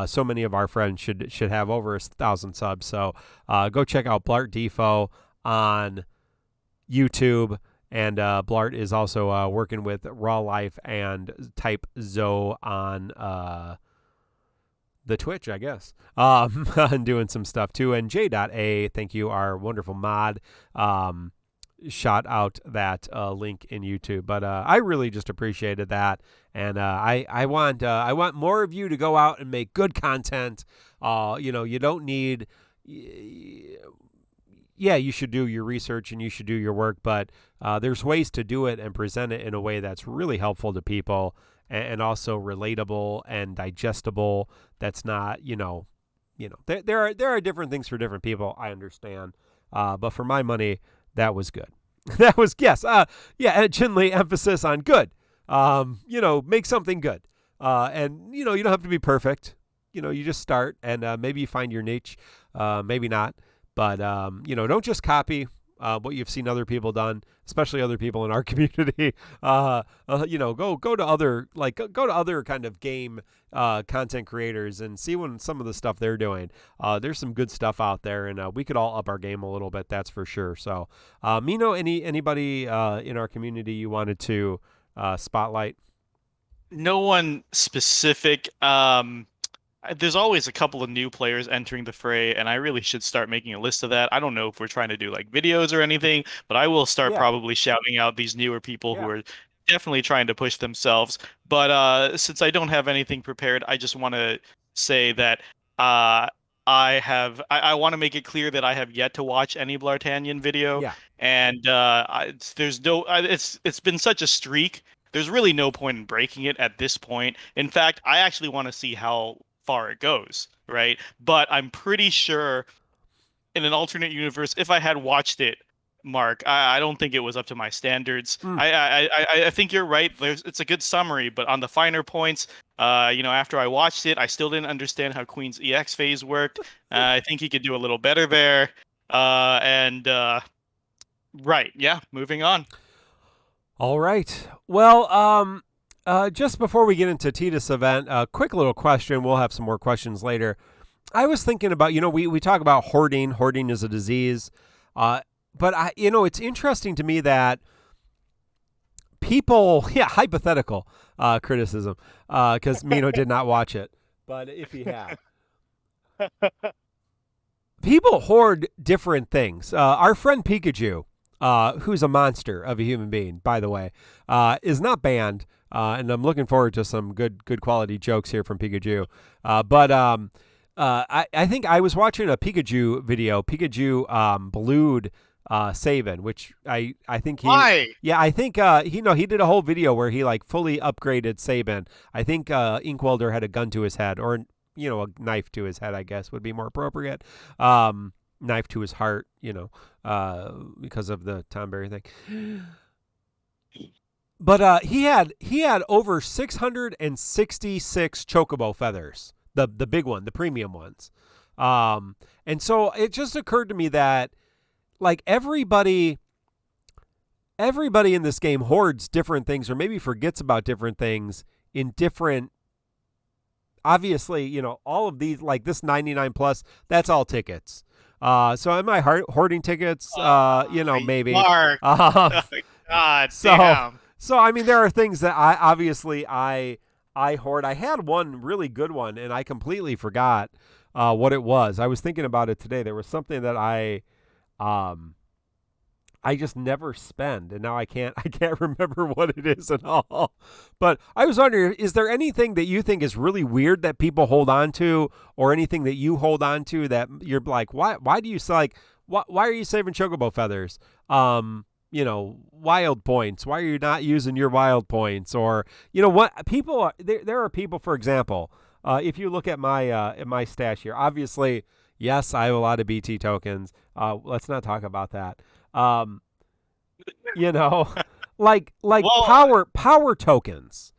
So many of our friends should have over 1,000 subs. So go check out Blart Defo on YouTube. And Blart is also working with Raw Life and Type Zo on the Twitch, I guess, and doing some stuff too. And J.A, thank you, our wonderful mod, shot out that link in YouTube. But I really just appreciated that, and I want more of you to go out and make good content. You don't need. Yeah, you should do your research and you should do your work, but there's ways to do it and present it in a way that's really helpful to people and also relatable and digestible. That's not, there are different things for different people. I understand. But for my money, that was good. That was, yes. Chinley emphasis on good. Make something good. And, you don't have to be perfect. You just start and maybe you find your niche, maybe not. But don't just copy what you've seen other people done, especially other people in our community. Go to other go to other kind of game content creators and see some of the stuff they're doing. There's some good stuff out there, and we could all up our game a little bit. That's for sure. So, Mino, anybody in our community you wanted to spotlight? No one specific. There's always a couple of new players entering the fray, and I really should start making a list of that. I don't know if we're trying to do like videos or anything, but I will start probably shouting out these newer people who are definitely trying to push themselves. But since I don't have anything prepared, I just want to say that I want to make it clear that I have yet to watch any Blartanian video, and it's been such a streak. There's really no point in breaking it at this point. In fact, I actually want to see how far it goes, right? But I'm pretty sure in an alternate universe, if I had watched it, Mark, I don't think it was up to my standards. I think you're right. It's a good summary, but on the finer points, after I watched it, I still didn't understand how Queen's EX phase worked. I think he could do a little better there. Right, yeah, moving on. All right. Well, just before we get into Tidus event, a quick little question. We'll have some more questions later. I was thinking about, we talk about hoarding. Hoarding is a disease. But it's interesting to me that people, hypothetical criticism, because Mino did not watch it. But if he had. People hoard different things. Our friend Pikachu, who's a monster of a human being, by the way, is not banned. And I'm looking forward to some good quality jokes here from Pikachu. I think I was watching a Pikachu video. Pikachu blued Sabin, which I think he. Why? Yeah, I think he did a whole video where he like fully upgraded Sabin. I think Inkwelder had a gun to his head, or a knife to his head, I guess would be more appropriate. Knife to his heart, because of the Tonberry thing. But he had over 666 chocobo feathers, the big one, the premium ones. And so it just occurred to me that like everybody in this game hoards different things, or maybe forgets about different things in different. Obviously, all of these, like this 99 plus, that's all tickets. So am I hoarding tickets? Maybe. Mark. God damn. So I mean, there are things that I hoard. I had one really good one, and I completely forgot what it was. I was thinking about it today. There was something that I just never spend, and now I can't remember what it is at all. But I was wondering, is there anything that you think is really weird that people hold on to, or anything that you hold on to that you're like, why do you why are you saving chocobo feathers? Wild points. Why are you not using your wild points? Or what people are there are people, for example, if you look at my stash here, obviously, yes, I have a lot of BT tokens. Let's not talk about that. Like power tokens.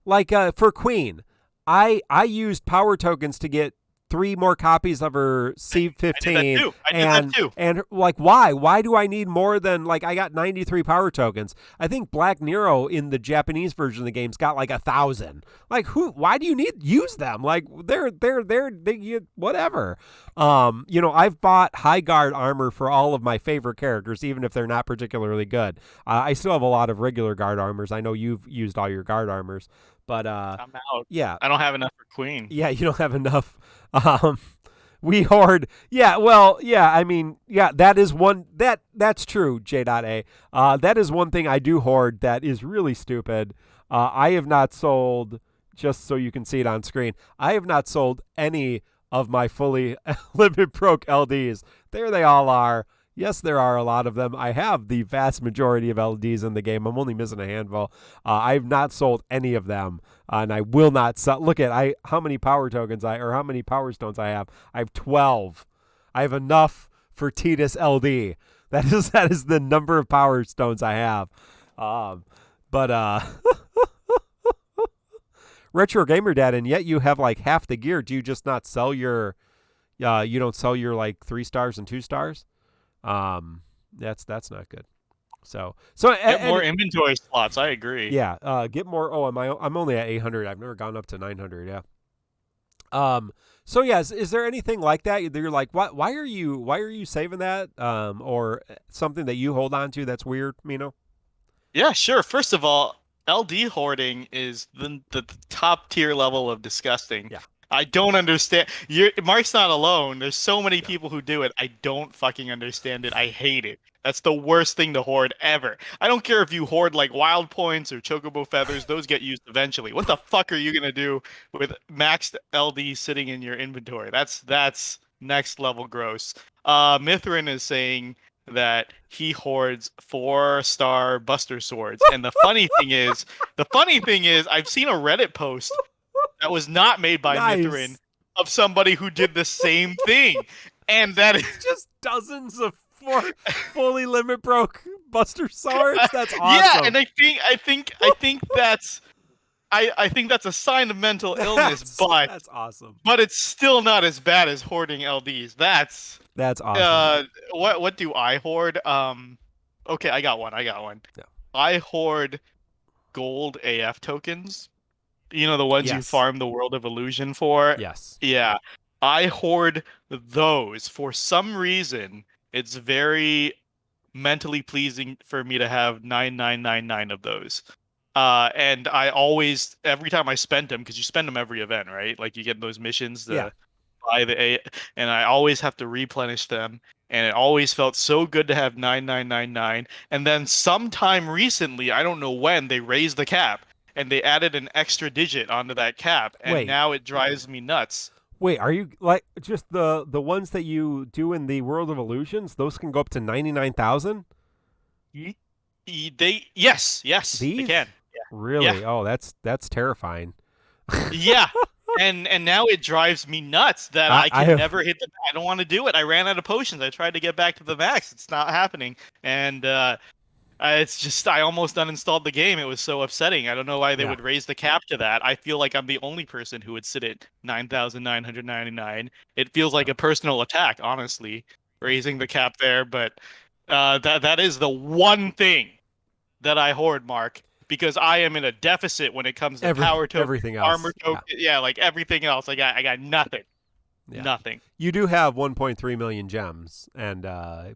Like for Queen, I used power tokens to get 3 more copies of her C15. I did that too. And like, why do I need more than, like, I got 93 power tokens. I think Black Nero in the Japanese version of the game's got like 1,000. Like, why do you use them? Like, they're whatever. I've bought high guard armor for all of my favorite characters, even if they're not particularly good. I still have a lot of regular guard armors. I know you've used all your guard armors. But I'm out. Yeah, I don't have enough for Queen. Yeah, you don't have enough. We hoard. Yeah, well, yeah. I mean, yeah, that is one that's true. J.A. That is one thing I do hoard that is really stupid. I have not sold. Just so you can see it on screen, I have not sold any of my fully limited proc LDs. There they all are. Yes, there are a lot of them. I have the vast majority of LDs in the game. I'm only missing a handful. I've not sold any of them, and I will not sell. Look at how many power tokens how many power stones I have. I have 12. I have enough for Tidus LD. That is the number of power stones I have. Retro Gamer Dad, and yet you have like half the gear. Do you just not sell your you don't sell your like 3 stars and 2 stars. That's not good. So Get more inventory slots. I agree. Yeah, get more. Oh, I'm only at 800. I've never gone up to 900. Yeah. So yes, is there anything like that you're like, why are you saving that? Or something that you hold on to that's weird, Mino? Yeah, sure. First of all, LD hoarding is the top tier level of disgusting. Yeah. I don't understand. Mark's not alone. There's so many No. people who do it. I don't fucking understand it. I hate it. That's the worst thing to hoard ever. I don't care if you hoard like wild points or chocobo feathers. Those get used eventually. What the fuck are you gonna do with maxed LD sitting in your inventory? That's next level gross. Mithrin is saying that he hoards 4-star Buster swords. And the funny thing is, I've seen a Reddit post that was not made by Nice. Mithrin of somebody who did the same thing. And that is Just dozens of fully limit broke Buster swords. That's awesome. yeah, and I think that's a sign of mental illness, but that's awesome. But it's still not as bad as hoarding LDs. That's awesome. What do I hoard? Okay, I got one. Yeah. I hoard gold AF tokens. You know, the ones you Yes. farm the World of Illusion for? Yes. Yeah. I hoard those. For some reason, it's very mentally pleasing for me to have 9999 of those. And I always, every time I spend them, because you spend them every event, right? Like you get those missions to buy the A, and I always have to replenish them. And it always felt so good to have 9999. And then sometime recently, I don't know when, they raised the cap and they added an extra digit onto that cap, and Wait. now it drives me nuts. Wait, are you like just the ones that you do in the World of Illusions? Those can go up to 99,000. Yes, they These? can. Really? Yeah. Oh, that's terrifying. Yeah. And now it drives me nuts that I can never hit the. I don't want to do it. I ran out of potions. I tried to get back to the max. It's not happening, and it's just I almost uninstalled the game. It was so upsetting. I don't know why they would raise the cap to that. I feel like I'm the only person who would sit at 9,999. It feels like a personal attack, honestly, raising the cap there. But that is the one thing that I hoard, Mark, because I am in a deficit when it comes to power token, everything else. armor token, like everything else. I got nothing. Yeah. Nothing. You do have 1.3 million gems and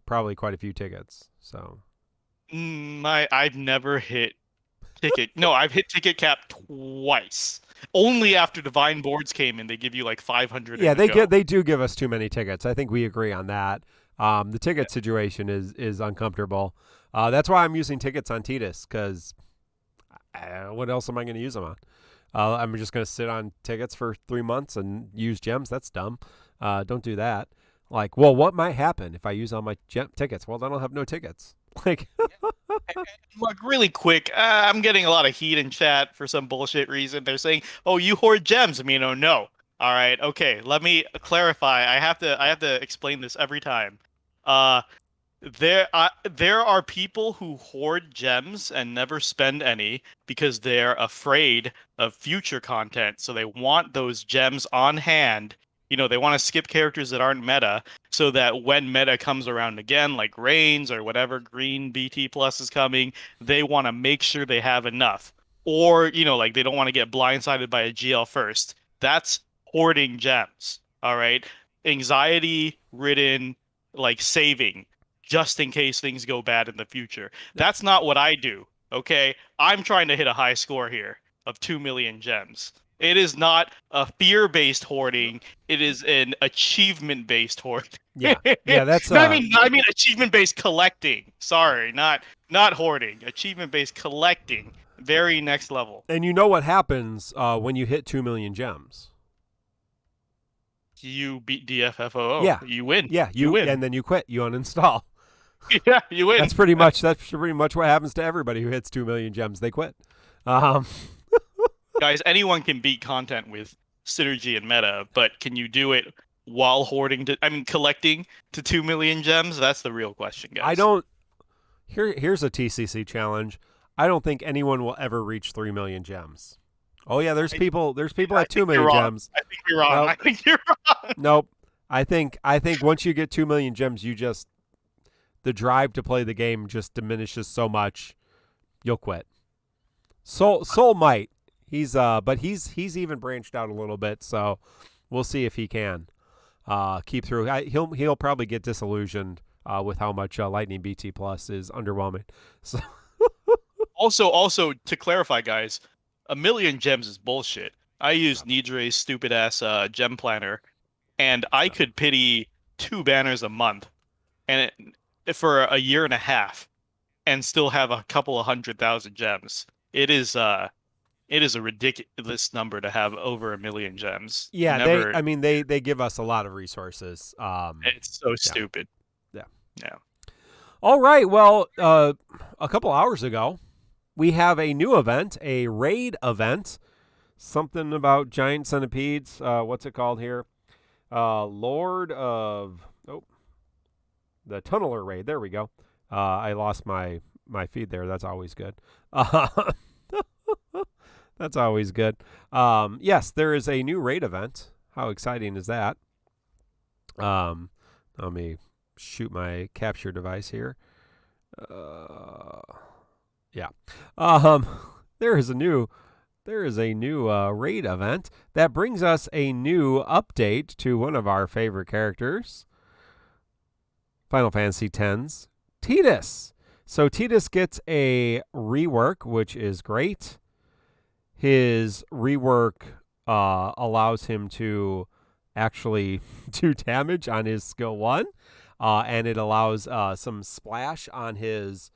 probably quite a few tickets. So I've never hit ticket. No, I've hit ticket cap twice. Only after Divine Boards came in, they give you like 500. Yeah, they do give us too many tickets. I think we agree on that. The ticket situation is uncomfortable. That's why I'm using tickets on Tidus, because what else am I going to use them on? I'm just going to sit on tickets for 3 months and use gems. That's dumb. Don't do that. Like, well, what might happen if I use all my gem tickets? Well, then I'll have no tickets. Like, Look, really quick, I'm getting a lot of heat in chat for some bullshit reason. They're saying, "Oh, you hoard gems." Mino, no. All right, okay. Let me clarify. I have to explain this every time. There are people who hoard gems and never spend any because they're afraid of future content. So they want those gems on hand. You know, they want to skip characters that aren't meta so that when meta comes around again, like Reigns or whatever green BT plus is coming, they want to make sure they have enough. Or, you know, like they don't want to get blindsided by a GL first. That's hoarding gems. All right. Anxiety ridden, like saving, just in case things go bad in the future. That's not what I do, okay? I'm trying to hit a high score here of 2 million gems. It is not a fear-based hoarding. It is an achievement-based hoarding. yeah, that's. I mean achievement-based collecting. Sorry, not hoarding. Achievement-based collecting. Very next level. And you know what happens when you hit 2 million gems? You beat DFFOO. Yeah, you win. Yeah, you win, and then you quit. You uninstall. Yeah, you win. That's pretty much what happens to everybody who hits 2 million gems. They quit. Guys, anyone can beat content with synergy and meta, but can you do it while collecting to 2 million gems? That's the real question, guys. I don't. Here's a TCC challenge. I don't think anyone will ever reach 3 million gems. Oh yeah, there's people at 2 million gems. I think you're wrong. Nope. I think you're wrong. Nope. I think once you get 2 million gems, the drive to play the game just diminishes so much, you'll quit. Soul might. But he's even branched out a little bit, so we'll see if he can keep through. He'll probably get disillusioned with how much Lightning BT Plus is underwhelming. So Also, to clarify, guys, 1 million gems is bullshit. I use Nidre's stupid ass gem planner, and I could pity 2 banners a month, and for a year and a half, and still have a couple of 100,000 gems. It is a ridiculous number to have over 1 million gems. yeah, Never. they give us a lot of resources. It's so stupid. Yeah. Yeah. All right. Well, a couple hours ago, we have a new event, a raid event. Something about giant centipedes. What's it called here? Lord of the Tunneler raid. There we go. I lost my feed there. That's always good. That's always good. Yes, there is a new raid event. How exciting is that? Let me shoot my capture device here. Yeah. There is a new raid event that brings us a new update to one of our favorite characters, Final Fantasy X's Tidus. So Tidus gets a rework, which is great. His rework allows him to actually do damage on his skill 1, and it allows some splash on his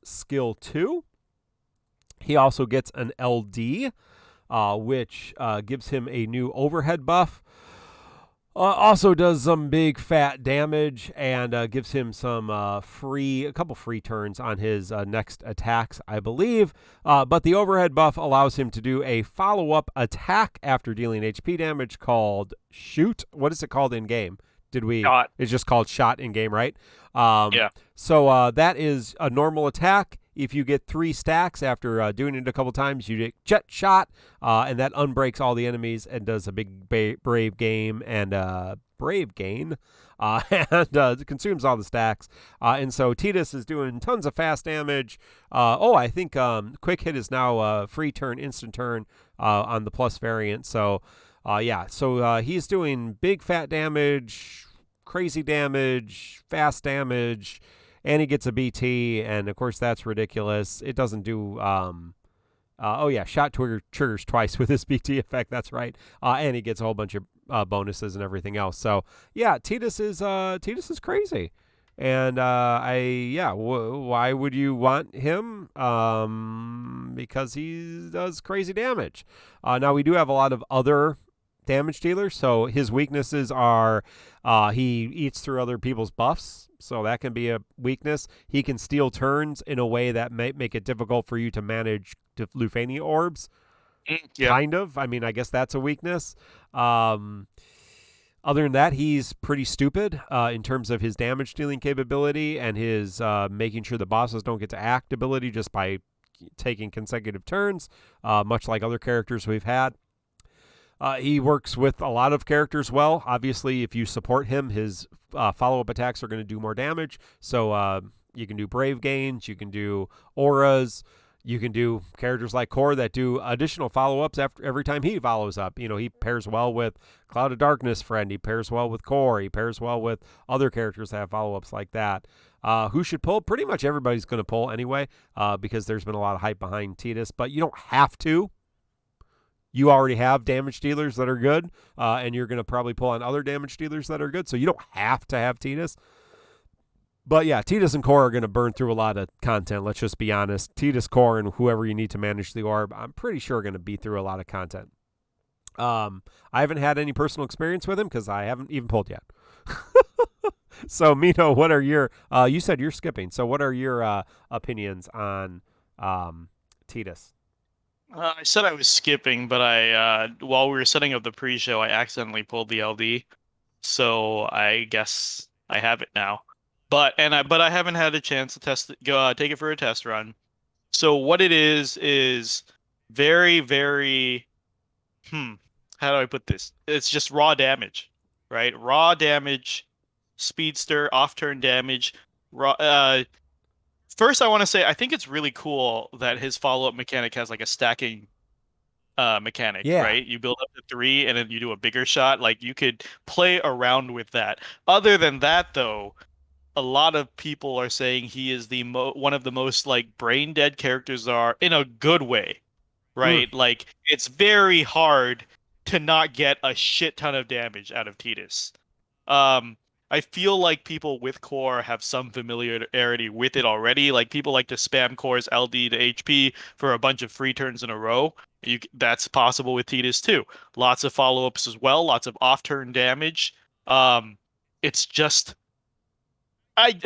skill 2. He also gets an LD, which gives him a new overhead buff. Also does some big fat damage and gives him a couple free turns on his next attacks, I believe. But the overhead buff allows him to do a follow-up attack after dealing HP damage called Shoot. What is it called in game? Shot. It's just called Shot in game, right? Yeah. So that is a normal attack. If you get 3 stacks after doing it a couple times, you get Jet Shot, and that unbreaks all the enemies and does a big brave game and brave gain, and consumes all the stacks. And so Tidus is doing tons of fast damage. I think Quick Hit is now free turn, instant turn on the plus variant. So he's doing big fat damage, crazy damage, fast damage, and he gets a BT, and of course that's ridiculous. It doesn't do shot triggers twice with this BT effect. That's right. And he gets a whole bunch of bonuses and everything else. So yeah, Tidus is crazy. And why would you want him? Because he does crazy damage. Now we do have a lot of other damage dealers. So his weaknesses are he eats through other people's buffs. So that can be a weakness. He can steal turns in a way that may make it difficult for you to manage Lufania orbs. Yeah. Kind of. I mean, I guess that's a weakness. Other than that, he's pretty stupid in terms of his damage dealing capability and his making sure the bosses don't get to act ability just by taking consecutive turns, much like other characters we've had. He works with a lot of characters well. Obviously, if you support him, his follow-up attacks are going to do more damage. So you can do Brave Gains, you can do Auras, you can do characters like Core that do additional follow-ups every time he follows up. You know, he pairs well with Cloud of Darkness Friend. He pairs well with Core. He pairs well with other characters that have follow-ups like that. Who should pull? Pretty much everybody's going to pull anyway because there's been a lot of hype behind Tidus, but you don't have to. You already have damage dealers that are good, and you're going to probably pull on other damage dealers that are good, so you don't have to have Tidus. But yeah, Tidus and Core are going to burn through a lot of content, let's just be honest. Tidus, Core, and whoever you need to manage the orb, I'm pretty sure are going to beat through a lot of content. I haven't had any personal experience with him because I haven't even pulled yet. So, Mino, what are your... you said you're skipping, so what are your opinions on Tidus? I said I was skipping, but I while we were setting up the pre-show, I accidentally pulled the LD, so I guess I have it now. But I haven't had a chance to test it, take it for a test run. So what it is very, very how do I put this? It's just raw damage. right? Raw damage, speedster, off-turn damage. Raw, first, I want to say I think it's really cool that his follow-up mechanic has like a stacking mechanic, Yeah. right? You build up to three and then you do a bigger shot. Like you could play around with that. Other than that, though, a lot of people are saying he is the one of the most like brain dead characters are in a good way, Mm. right? Like it's very hard to not get a shit ton of damage out of Tidus. Um, I feel like people with core have some familiarity with it already. Like people like to spam core's LD to HP for a bunch of free turns in a row. That's possible with Tidus too. Lots of follow-ups as well, lots of off-turn damage. Um, it's just I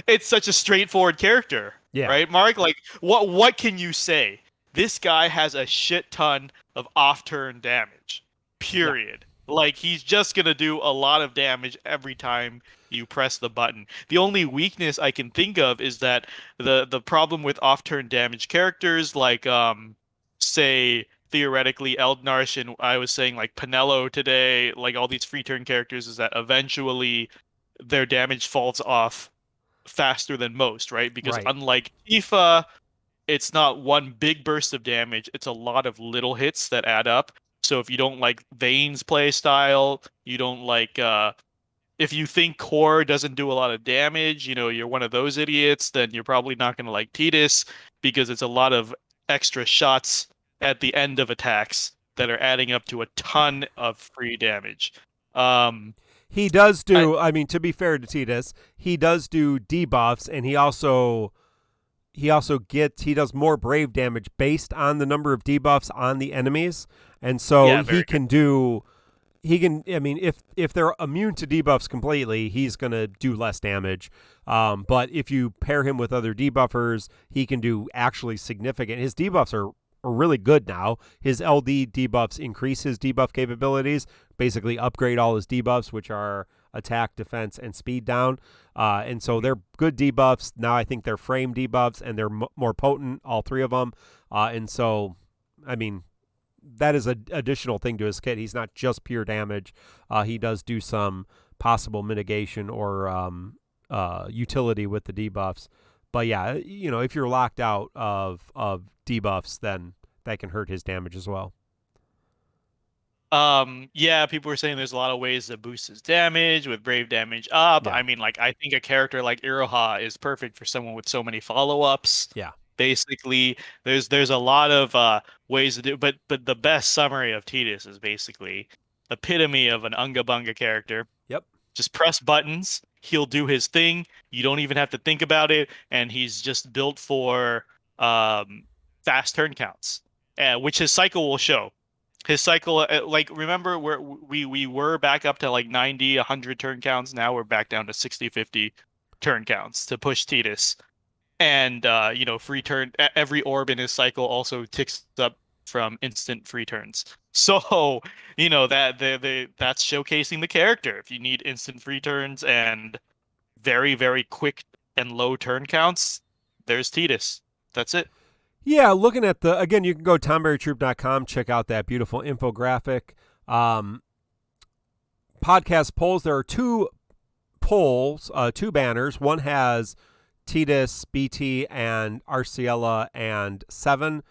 it's such a straightforward character, Yeah. right, Mark? Like what can you say? This guy has a shit ton of off-turn damage. Yeah. Period. Like he's just gonna do a lot of damage every time you press the button. The only weakness I can think of is that the problem with off-turn damage characters like say theoretically Narration, I was saying like Penelo today, like all these free turn characters is that eventually their damage falls off faster than most, right? Because Right. unlike Tifa, it's not one big burst of damage, it's a lot of little hits that add up. So if you don't like Vayne's play style, you don't like if you think core doesn't do a lot of damage, you're one of those idiots, then you're probably not going to like Tidus because it's a lot of extra shots at the end of attacks that are adding up to a ton of free damage. Um, He does I, do, I mean, to be fair to Tidus, he does do debuffs, and he does more brave damage based on the number of debuffs on the enemies. And so yeah, very good. I mean, if they're immune to debuffs completely, he's going to do less damage. But if you pair him with other debuffers, he can do actually significant. His debuffs are really good now. His LD debuffs increase his debuff capabilities, basically upgrade all his debuffs, which are attack, defense, and speed down. And so they're good debuffs. Now I think they're frame debuffs, and they're more potent, all three of them. And so, I mean, that is an additional thing to his kit. He's not just pure damage. He does do some possible mitigation or utility with the debuffs. But yeah, if you're locked out of debuffs, then that can hurt his damage as well. Yeah, people were saying there's a lot of ways to boost his damage with brave damage up. Yeah, I mean, like I think a character like Iroha is perfect for someone with so many follow-ups. yeah, Basically, there's a lot of ways to do, but the best summary of Tidus is basically epitome of an Unga Bunga character. yep, Just press buttons, he'll do his thing. You don't even have to think about it, and he's just built for fast turn counts, which his cycle will show. His cycle, like remember where we were back up to like 90, 100 turn counts. Now we're back down to 60, 50 turn counts to push Tidus. And free turn every orb in his cycle also ticks up from instant free turns. So, that's showcasing the character. If you need instant free turns and very, very quick and low turn counts, there's Tidus. That's it. yeah. Looking at again, you can go to tonberrytroupe.com, check out that beautiful infographic. Podcast polls. There are two polls, two banners. One has Tidus, BT, and Arciella and Seven.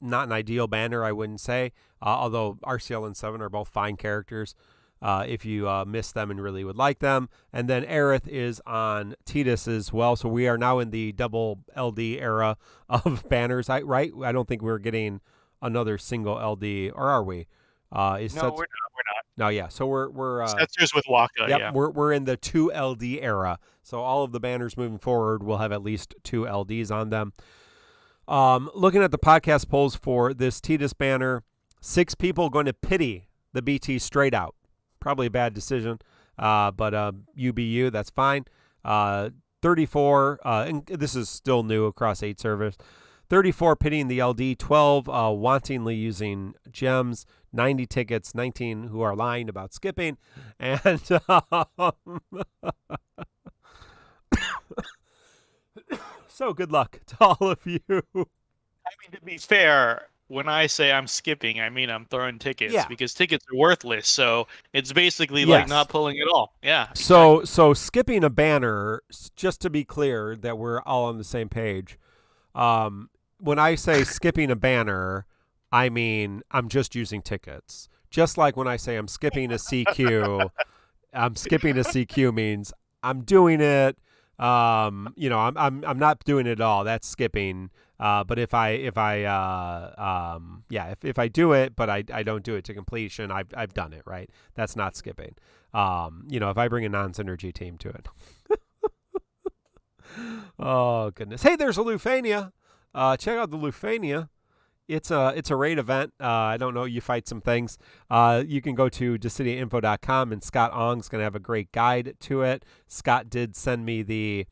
Not an ideal banner, I wouldn't say. Although Arciella and Seven are both fine characters. If you miss them and really would like them. And then Aerith is on Tidus as well. So we are now in the double LD era of banners, right? I don't think we're getting another single LD, or are we? No, we're not. We're not. No, yeah. So we're Setzers with Waka, yep, yeah. we're in the 2 LD era. So all of the banners moving forward will have at least 2 LDs on them. Looking at the podcast polls for this Tidus banner, 6 people going to pity the BT straight out. Probably a bad decision, but UBU, that's fine. 34, and this is still new across 8 servers. 34 pitying the LD, 12 wantingly using gems, 90 tickets, 19 who are lying about skipping, and so good luck to all of you. I mean, to be fair, when I say I'm skipping, I mean I'm throwing tickets Yeah. because tickets are worthless. So it's basically like Yes. not pulling at all. Yeah, So exactly. so skipping a banner, just to be clear that we're all on the same page. Um, when I say skipping a banner, I mean I'm just using tickets. Just like when I say I'm skipping a CQ, I'm skipping a CQ means I'm doing it. I'm not doing it at all. That's skipping. But if I do it, but I don't do it to completion, I've done it, right? That's not skipping. If I bring a non-synergy team to it. Oh goodness. Hey, there's a Lufania. Check out the Lufania. It's a raid event. I don't know. You fight some things. You can go to DissidiaInfo.com, and Scott Ong's going to have a great guide to it. Scott did send me the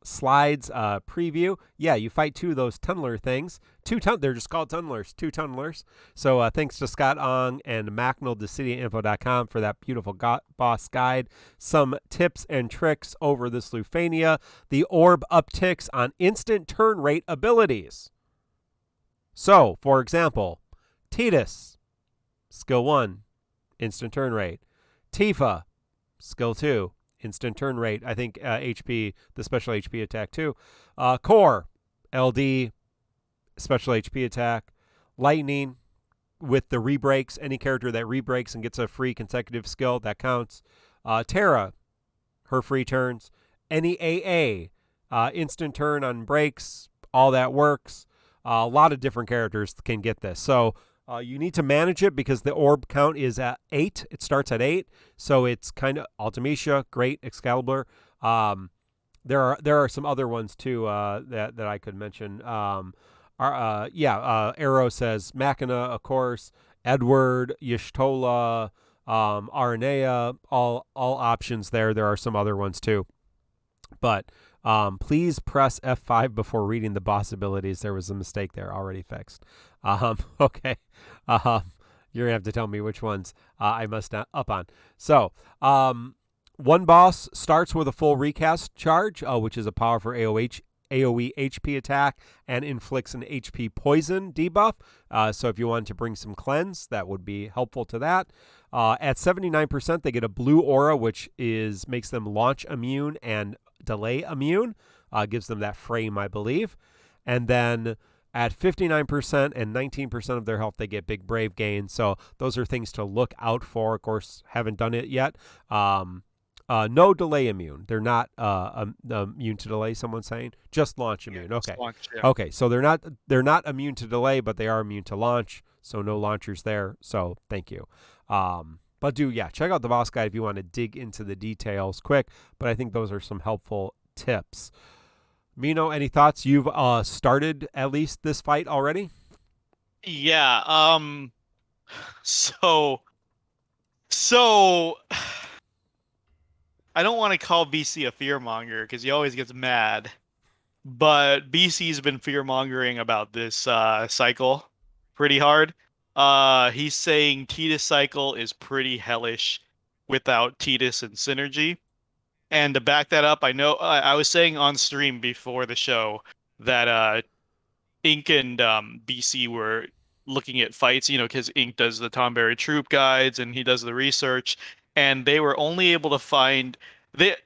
slides preview. Yeah, you fight two of those tunneler things. They're just called tunnelers. Two tunnelers. So thanks to Scott Ong and Macnell, DissidiaInfo.com for that beautiful boss guide. Some tips and tricks over this Lufania. The orb upticks on instant turn rate abilities. So, for example, Tidus, skill 1, instant turn rate. Tifa, skill 2, instant turn rate. I think HP, the special HP attack too. Core, LD, special HP attack. Lightning, with the rebreaks, any character that rebreaks and gets a free consecutive skill, that counts. Terra, her free turns. Any AA, instant turn on breaks, all that works. A lot of different characters can get this. So you need to manage it because the orb count is at 8. It starts at 8. So it's kind of Ultimecia, great, Excalibur. There are some other ones too that I could mention. Arrow says Machina, of course, Edward, Y'shtola, Aranea, all options there. There are some other ones too. But please press F5 before reading the boss abilities. There was a mistake there, already fixed. Okay. You're going to have to tell me which ones I must up on. So, one boss starts with a full recast charge, which is a powerful AoE HP attack and inflicts an HP poison debuff. So if you want to bring some cleanse, that would be helpful to that. At 79%, they get a blue aura, which makes them launch immune and delay immune. Gives them that frame, I believe. And then at 59% and 19% of their health, they get big brave gain. So those are things to look out for. Of course, haven't done it yet. No delay immune. They're not immune to delay. Someone's saying just launch immune. Okay. Launch, yeah. Okay. So they're not immune to delay, but they are immune to launch. So no launchers there. So thank you. But check out the boss guide if you want to dig into the details quick. But I think those are some helpful tips. Mino, any thoughts? You've started at least this fight already? Yeah. So I don't want to call BC a fearmonger because he always gets mad. But BC's been fear-mongering about this cycle pretty hard. He's saying Tidus cycle is pretty hellish without Tidus and synergy. And to back that up, I know I was saying on stream before the show that Ink and BC were looking at fights, because Ink does the Tonberry Troupe guides and he does the research, and they were only able to find.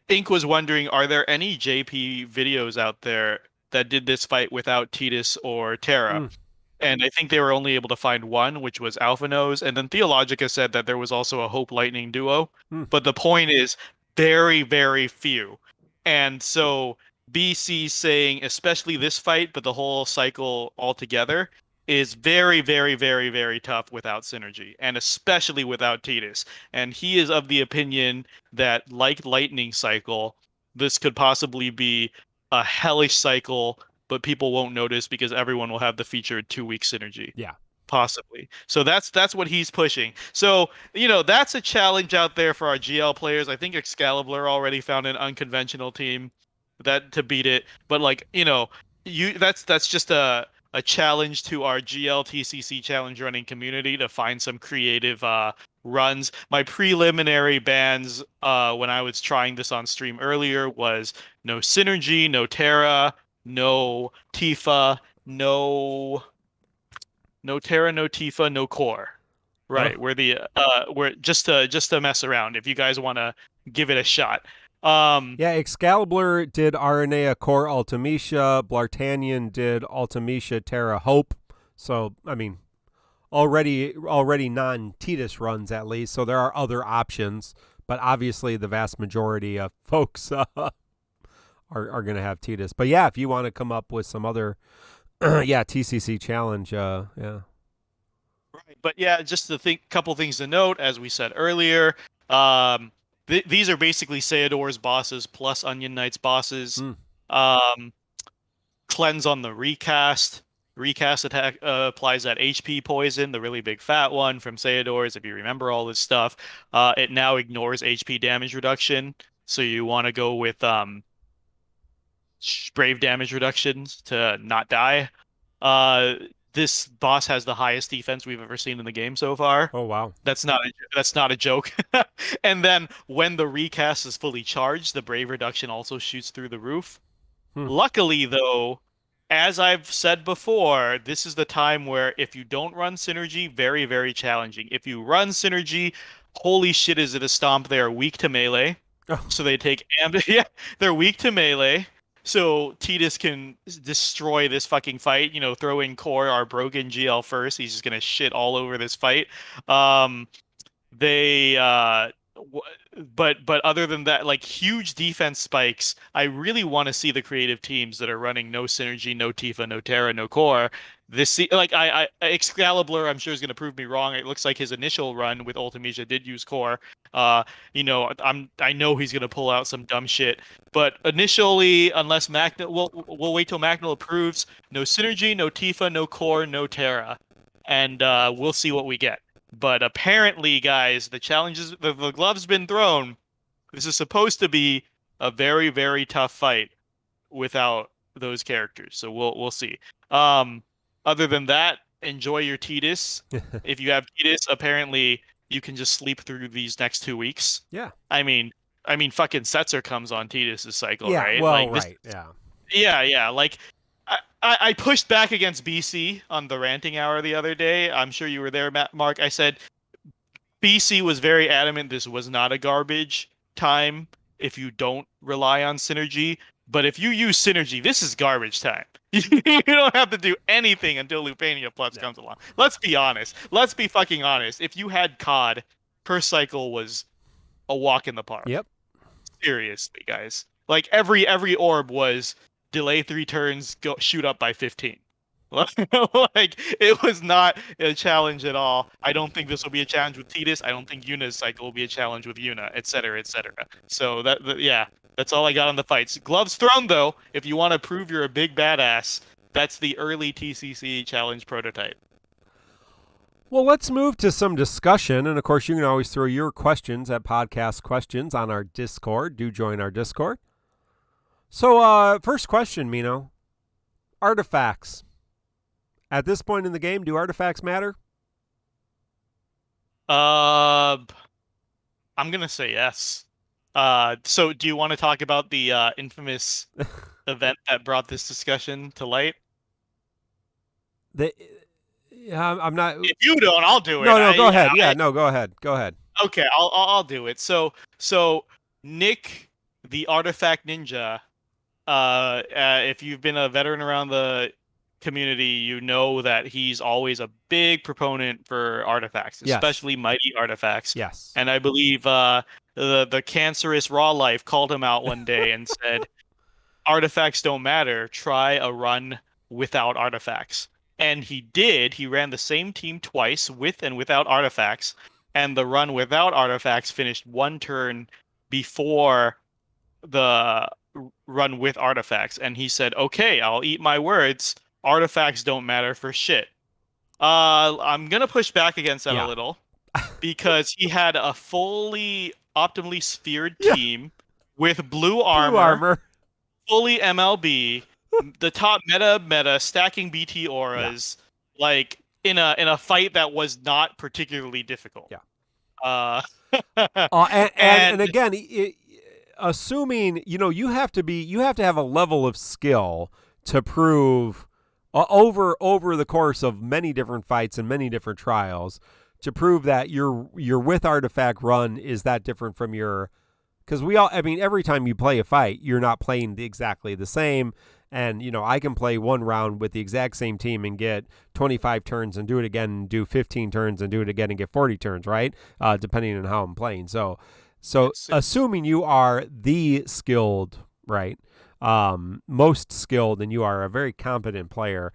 Ink was wondering, are there any JP videos out there that did this fight without Tidus or Terra? Mm. And I think they were only able to find one, which was Alpha Nose. And then Theologica said that there was also a Hope Lightning duo. Mm. But the point is, very, very few. And so BC saying, especially this fight, but the whole cycle altogether, is very, very, very, very tough without synergy, and especially without Tidus. And he is of the opinion that, like Lightning Cycle, this could possibly be a hellish cycle, but people won't notice because everyone will have the featured 2-week synergy. Yeah. Possibly. So that's what he's pushing. So, that's a challenge out there for our GL players. I think Excalibur already found an unconventional team that to beat it. But that's just a challenge to our GL TCC challenge running community to find some creative runs. My preliminary bans when I was trying this on stream earlier was no Synergy, no Terra, no Tifa, no no Terra, no Tifa, no core. Right, we're just to mess around if you guys want to give it a shot. Yeah, Excalibur did Aranea Core Ultimecia. Blartanian did Ultimecia Terra Hope. So, I mean, already non-Tidus runs at least. So there are other options. But obviously the vast majority of folks are going to have Tidus. But yeah, if you want to come up with some other, TCC challenge, yeah. Right, but yeah, just to think, couple things to note, as we said earlier. These are basically Sayador's bosses plus Onion Knight's bosses. Um, cleanse on the recast. Recast attack applies that HP poison, the really big fat one from Sayador's. If you remember all this stuff, it now ignores HP damage reduction. So you want to go with brave damage reductions to not die. Uh, this boss has the highest defense we've ever seen in the game so far. Oh, wow. That's not a joke. And then when the recast is fully charged, the brave reduction also shoots through the roof. Luckily, though, as I've said before, this is the time where if you don't run synergy, very, very challenging. If you run synergy, holy shit, is it a stomp? They are weak to melee. Oh. So they take yeah, they're weak to melee. So Tidus can destroy this fucking fight. Throw in Core, our broken GL first. He's just gonna shit all over this fight. They but other than that, like huge defense spikes, I really want to see the creative teams that are running no synergy, no Tifa, no Terra, no Core. I Excalibur, I'm sure is going to prove me wrong. It looks like his initial run with Ultimecia did use Core. I know he's going to pull out some dumb shit, but initially, unless Magna, we'll wait till Magna approves. No synergy, no Tifa, no Core, no Terra, and we'll see what we get. But apparently, guys, the glove's been thrown. This is supposed to be a very, very tough fight without those characters. So we'll see. Other than that, enjoy your Tidus. If you have Tidus, apparently you can just sleep through these next 2 weeks. Yeah. I mean, fucking Setzer comes on Tidus' cycle, yeah, right? Well, right. Yeah. Yeah. Like, I pushed back against BC on the ranting hour the other day. I'm sure you were there, Mark. I said BC was very adamant this was not a garbage time if you don't rely on synergy. But if you use synergy, this is garbage time. You don't have to do anything until Lufania Plus comes along. Let's be honest. Let's be fucking honest. If you had COD, her cycle was a walk in the park. Yep. Seriously, guys. Like every orb was delay 3 turns, go shoot up by 15. Like, it was not a challenge at all. I don't think this will be a challenge with Tidus. I don't think Yuna's cycle will be a challenge with Yuna, etc., etc. So that's all I got on the fights. Gloves thrown, though. If you want to prove you're a big badass, that's the early TCC challenge prototype. Well, let's move to some discussion. And, of course, you can always throw your questions at Podcast Questions on our Discord. Do join our Discord. So, first question, Mino. Artifacts. At this point in the game, do artifacts matter? I'm gonna say yes. So do you want to talk about the infamous event that brought this discussion to light? I'm not. If you don't, I'll do it. No, go ahead. Go ahead. Go ahead. Okay, I'll do it. So Nick, the artifact ninja, if you've been a veteran around the community, you know that he's always a big proponent for artifacts, especially mighty artifacts. Yes. And I believe the cancerous raw life called him out one day and said, artifacts don't matter. Try a run without artifacts. And he did. He ran the same team twice, with and without artifacts. And the run without artifacts finished 1 turn before the run with artifacts. And he said, okay, I'll eat my words. Artifacts don't matter for shit. I'm going to push back against that a little. Because he had a fully optimally sphered team with blue armor. Fully MLB, the top meta, stacking BT auras, like in a fight that was not particularly difficult. Yeah. And again, assuming you have to have a level of skill to prove, over the course of many different fights and many different trials to prove that your with artifact run is that different from your, because every time you play a fight, you're not playing exactly the same. And, I can play one round with the exact same team and get 25 turns and do it again and do 15 turns and do it again and get 40 turns, right? Depending on how I'm playing. So assuming you are the skilled, right, most skilled, and you are a very competent player,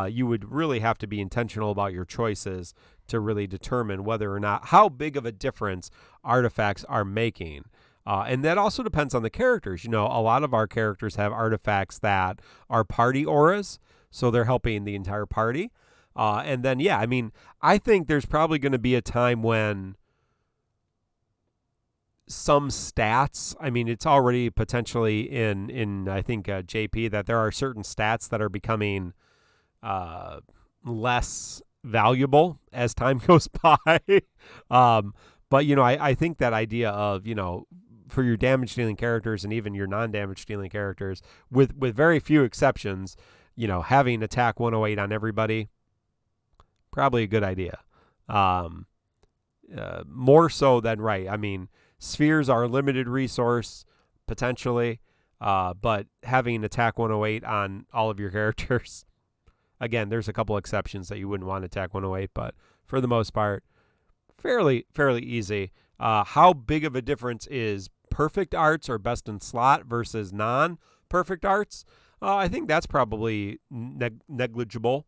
you would really have to be intentional about your choices to really determine whether or not, how big of a difference artifacts are making. And that also depends on the characters. A lot of our characters have artifacts that are party auras, so they're helping the entire party. And then, I think there's probably going to be a time when some stats, it's already potentially in I think, JP, that there are certain stats that are becoming less valuable as time goes by. But, I think that idea of, for your damage dealing characters and even your non-damage dealing characters, with very few exceptions, having attack 108 on everybody, probably a good idea. More so than spheres are a limited resource potentially, but having attack 108 on all of your characters, again, there's a couple exceptions that you wouldn't want attack 108, but for the most part, fairly easy. How big of a difference is perfect arts or best in slot versus non-perfect arts? I think that's probably negligible,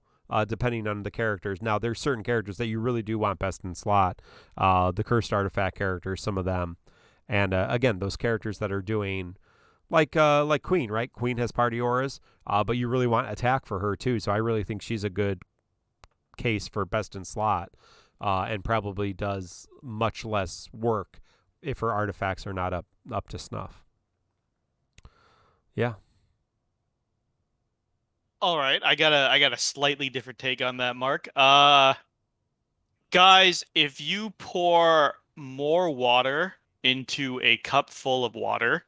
depending on the characters. Now, there's certain characters that you really do want best in slot. The cursed artifact characters, some of them. And again, those characters that are doing, like Queen, right? Queen has party auras, but you really want attack for her too. So I really think she's a good case for best in slot. And probably does much less work if her artifacts are not up to snuff. Yeah. All right, I got a slightly different take on that, Mark. Guys, if you pour more water into a cup full of water,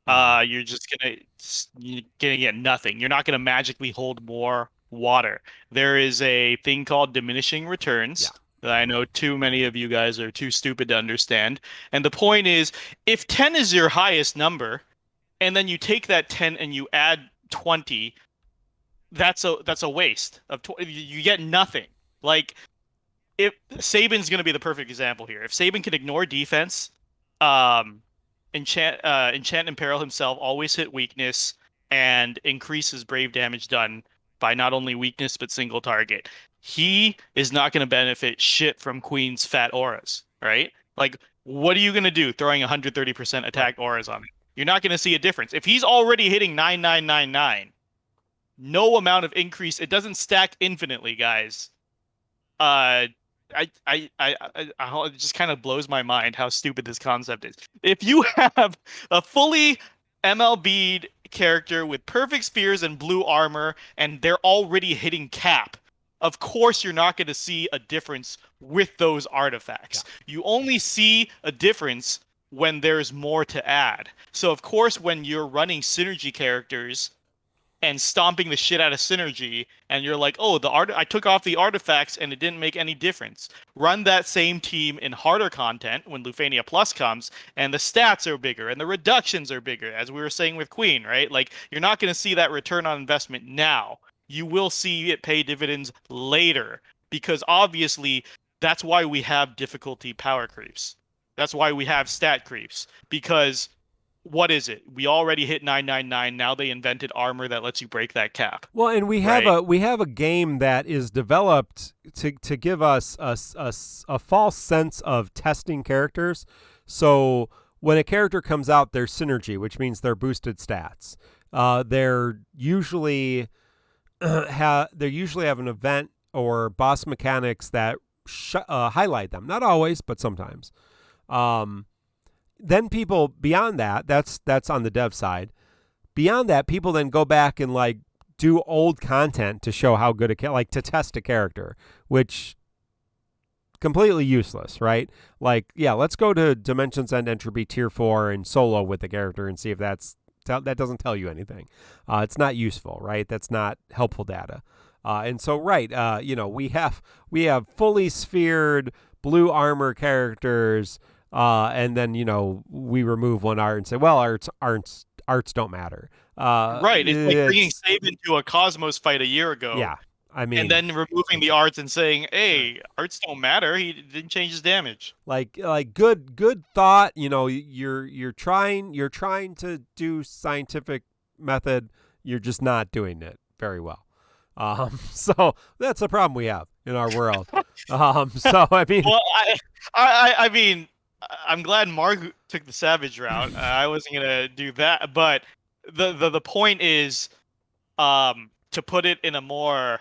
you're gonna get nothing. You're not gonna magically hold more water. There is a thing called diminishing returns. Yeah. That I know too many of you guys are too stupid to understand. And the point is, if 10 is your highest number, and then you take that 10 and you add 20, that's a waste of 20. You get nothing. Like, if Saban's going to be the perfect example here. If Saban can ignore defense, enchant and peril himself, always hit weakness, and increase his brave damage done by not only weakness but single target, he is not going to benefit shit from Queen's fat auras, right? Like, what are you going to do throwing 130% attack auras on him? You're not going to see a difference. If he's already hitting 9999, no amount of increase, it doesn't stack infinitely, guys. It just kind of blows my mind how stupid this concept is. If you have a fully MLB'd character with perfect spheres and blue armor, and they're already hitting cap, of course you're not going to see a difference with those artifacts. Yeah. You only see a difference when there's more to add. So of course, when you're running synergy characters and stomping the shit out of synergy, and you're like, oh, I took off the artifacts and it didn't make any difference. Run that same team in harder content when Lufania Plus comes, and the stats are bigger and the reductions are bigger, as we were saying with Queen, right? Like, you're not going to see that return on investment now. You will see it pay dividends later, because obviously that's why we have difficulty power creeps. That's why we have stat creeps, because what is it? We already hit 999. Now they invented armor that lets you break that cap. Well, and we have a game that is developed to give us a false sense of testing characters. So when a character comes out, there's synergy, which means they're boosted stats. They're usually have an event or boss mechanics that highlight them. Not always, but sometimes. Then people beyond that's on the dev side. Beyond that, people then go back and like do old content to show how good to test a character, which completely useless, right? Like, yeah, let's go to Dimensions End Entropy Tier 4 and solo with the character and see if that doesn't tell you anything. It's not useful, right? That's not helpful data. And so, right, we have fully sphered blue armor characters, and then we remove one art and say, well, arts don't matter. Right. It's like bringing It's Saban to a Cosmos fight a year ago, yeah. I and mean, then removing the arts and saying, "Hey, arts don't matter. He didn't change his damage." like good thought. You're trying to do scientific method. You're just not doing it very well. So that's a problem we have in our world. So I mean, Well, I mean, I'm glad Mark took the savage route. I wasn't gonna do that, but the point is, to put it in a more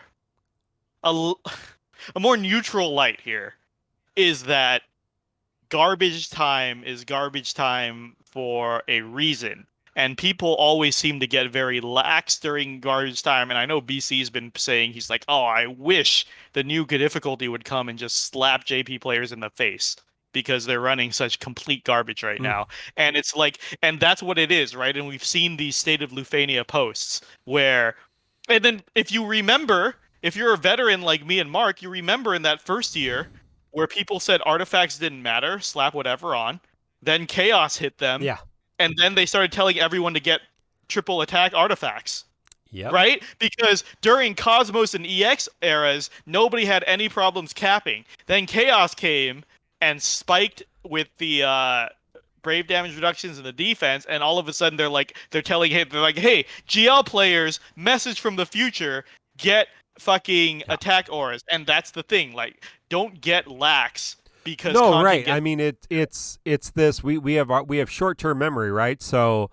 a, a more neutral light here, is that garbage time is garbage time for a reason. And people always seem to get very lax during garbage time. And I know BC's been saying, he's like, oh, I wish the new difficulty would come and just slap JP players in the face because they're running such complete garbage right now. And it's like, and that's what it is, right? And we've seen these State of Lufania posts where, and then if you remember, if you're a veteran like me and Mark, you remember in that first year where people said artifacts didn't matter, slap whatever on. Then chaos hit them, yeah, and then they started telling everyone to get triple attack artifacts. yep, Right? Because during Cosmos and EX eras, nobody had any problems capping. Then chaos came and spiked with the brave damage reductions in the defense, and all of a sudden they're like, hey, GL players, message from the future, get fucking attack auras. And that's the thing, like, don't get lax because no, right. I mean, it's this. We have short-term memory, right? So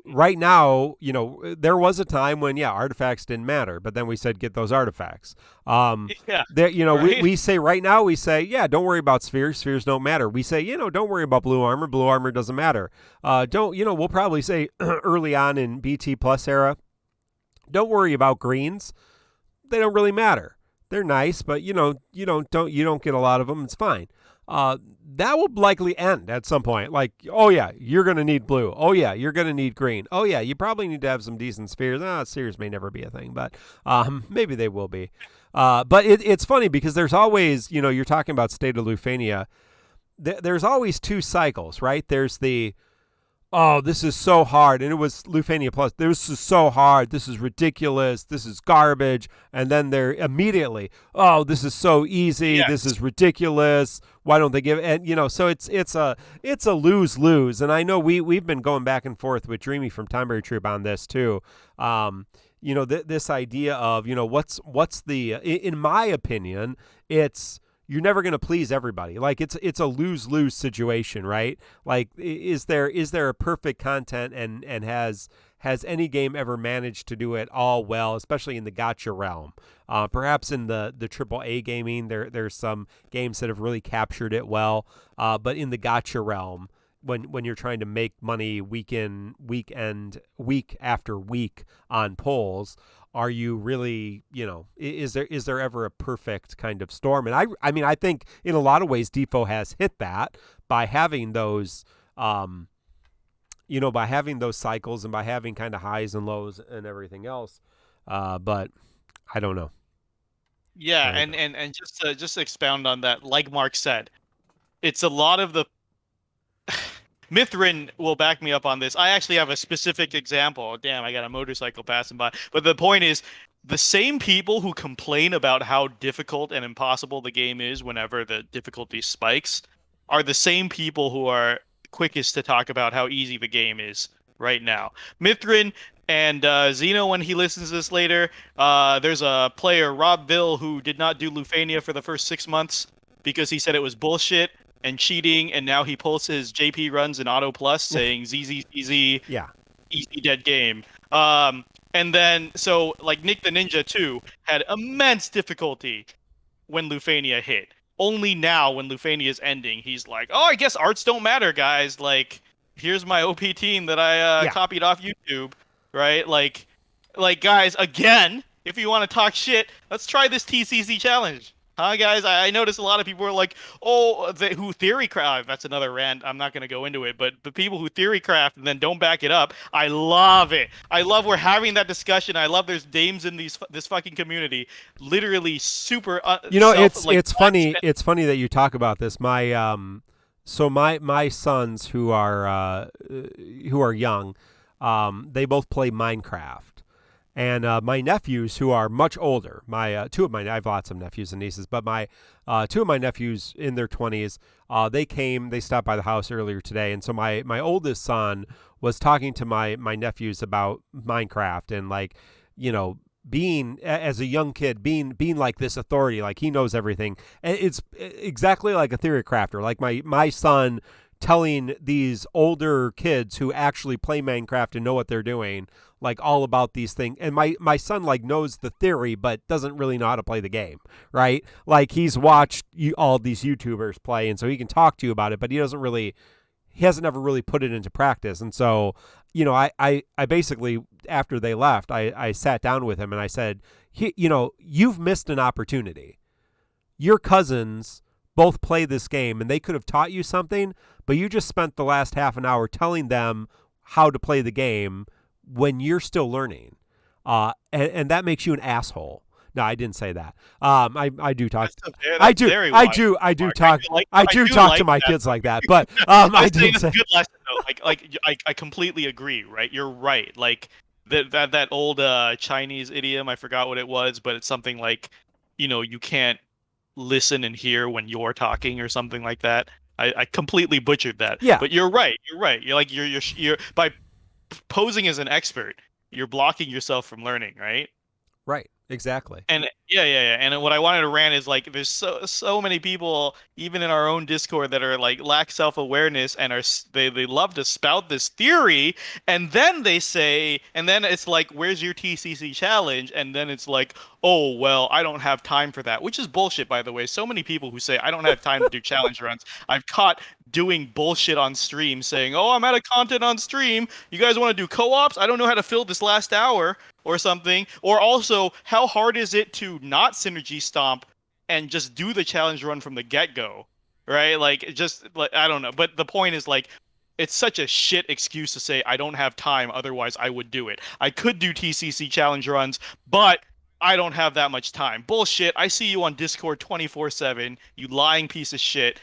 right now, there was a time when artifacts didn't matter, but then we said get those artifacts. Right? We say right now, we say don't worry about spheres. Spheres don't matter. We say don't worry about blue armor. Blue armor doesn't matter. We'll probably say early on in BT Plus era, don't worry about greens. They don't really matter. They're nice, but you don't get a lot of them. It's fine. That will likely end at some point. Like, oh yeah, you're gonna need blue. Oh yeah, you're gonna need green. Oh yeah, you probably need to have some decent spheres. Spheres may never be a thing, but maybe they will be. But it's funny because there's always, you're talking about State of Lufania. There's always two cycles, right? There's the this is so hard. And it was Lufania Plus. This is so hard. This is ridiculous. This is garbage. And then they're immediately, this is so easy. Yes. This is ridiculous. Why don't they give it? And, so it's a lose-lose. And I know we've been going back and forth with Dreamy from Tonberry Troupe on this too. This idea of, what's the, in my opinion, it's, you're never going to please everybody. Like it's a lose-lose situation, right? Like is there a perfect content and has any game ever managed to do it all well, especially in the gacha realm? Perhaps in the AAA gaming, there's some games that have really captured it well. But in the gacha realm, when you're trying to make money week after week on polls, are you really, is there ever a perfect kind of storm? And I mean, I think in a lot of ways, Defo has hit that by having those, by having those cycles and by having kind of highs and lows and everything else. But I don't know. Yeah, and just to expound on that, like Mark said, it's a lot of the Mithrin will back me up on this. I actually have a specific example. Damn, I got a motorcycle passing by. But the point is, the same people who complain about how difficult and impossible the game is whenever the difficulty spikes are the same people who are quickest to talk about how easy the game is right now. Mithrin and Zeno, when he listens to this later, there's a player, Rob Bill, who did not do Lufania for the first 6 months because he said it was bullshit and cheating, and now he posts his JP runs in Auto Plus saying ZZZZ, easy dead game. And then, so, like, Nick the Ninja, too, had immense difficulty when Lufania hit. Only now, when Lufania is ending, he's like, oh, I guess arts don't matter, guys. Like, here's my OP team that I copied off YouTube, right? Like, guys, again, if you want to talk shit, let's try this TCC challenge. Hi guys, I noticed a lot of people are like, oh, who theory craft. That's another rant. I'm not gonna go into it, but the people who theory craft and then don't back it up, I love it. I love we're having that discussion. I love there's dames in this fucking community, literally super You know, self like it's funny. It's funny that you talk about this. My sons who are young, they both play Minecraft. And my nephews, who are much older, I have lots of nephews and nieces, but my two of my nephews in their 20s, they stopped by the house earlier today, and so my oldest son was talking to my nephews about Minecraft and like, you know, being as a young kid, being like this authority, like he knows everything. And it's exactly like a theory crafter, like my son telling these older kids who actually play Minecraft and know what they're doing, like all about these things. And my son like knows the theory, but doesn't really know how to play the game, right? Like he's watched all these YouTubers play, and so he can talk to you about it, but he hasn't ever really put it into practice. And so, you know, I basically, after they left, I sat down with him and I said, you've missed an opportunity. Your cousins both play this game and they could have taught you something, but you just spent the last half an hour telling them how to play the game when you're still learning. And that makes you an asshole. No, I didn't say that. I do talk. I do. I do talk. I do talk to my kids like that. But I didn't say. It's a good lesson though. I completely agree. Right, you're right. Like that old Chinese idiom. I forgot what it was, but it's something like, you can't listen and hear when you're talking or something like that. I completely butchered that. Yeah. But you're right. You're right. You're like you're by posing as an expert, you're blocking yourself from learning, right? Right. Exactly. And yeah. And what I wanted to rant is like there's so many people even in our own Discord that are like lack self-awareness and they love to spout this theory, and then they say, and then it's like, where's your TCC challenge? And then it's like, oh well, I don't have time for that, which is bullshit, by the way. So many people who say I don't have time to do challenge runs, I've caught doing bullshit on stream saying, oh, I'm out of content on stream, you guys want to do co-ops? I don't know how to fill this last hour or something. Or also, how hard is it to not synergy stomp and just do the challenge run from the get-go, right? Like, just like, I don't know. But the point is, like, it's such a shit excuse to say I don't have time, otherwise I would do it. I could do TCC challenge runs, but I don't have that much time. Bullshit. I see you on Discord 24/7, you lying piece of shit.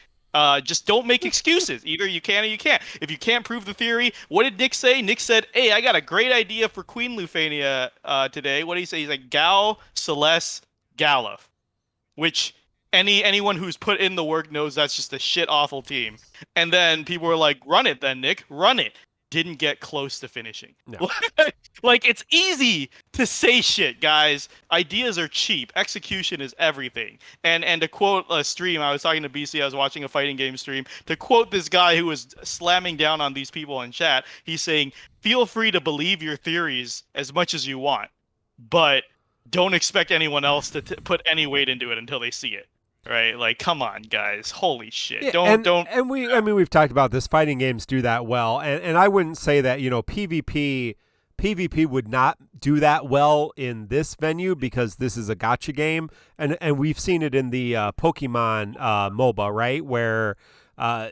Just don't make excuses. Either you can or you can't. If you can't prove the theory, what did Nick say? Nick said, hey, I got a great idea for Queen Lufania today. What did he say? He's like, Gal, Celeste, Galuf. Which anyone who's put in the work knows that's just a shit awful team. And then people were like, run it then, Nick. Run it. Didn't get close to finishing. No. Like, it's easy to say shit, guys. Ideas are cheap. Execution is everything. And to quote a stream, I was talking to BC, I was watching a fighting game stream. To quote this guy who was slamming down on these people in chat, he's saying, feel free to believe your theories as much as you want, but don't expect anyone else to put any weight into it until they see it. Right? Like, come on, guys. Holy shit. Yeah, Don't. And we've talked about this. Fighting games do that well, and I wouldn't say that PvP would not do that well in this venue because this is a gacha game, and we've seen it in the Pokemon MOBA, right, where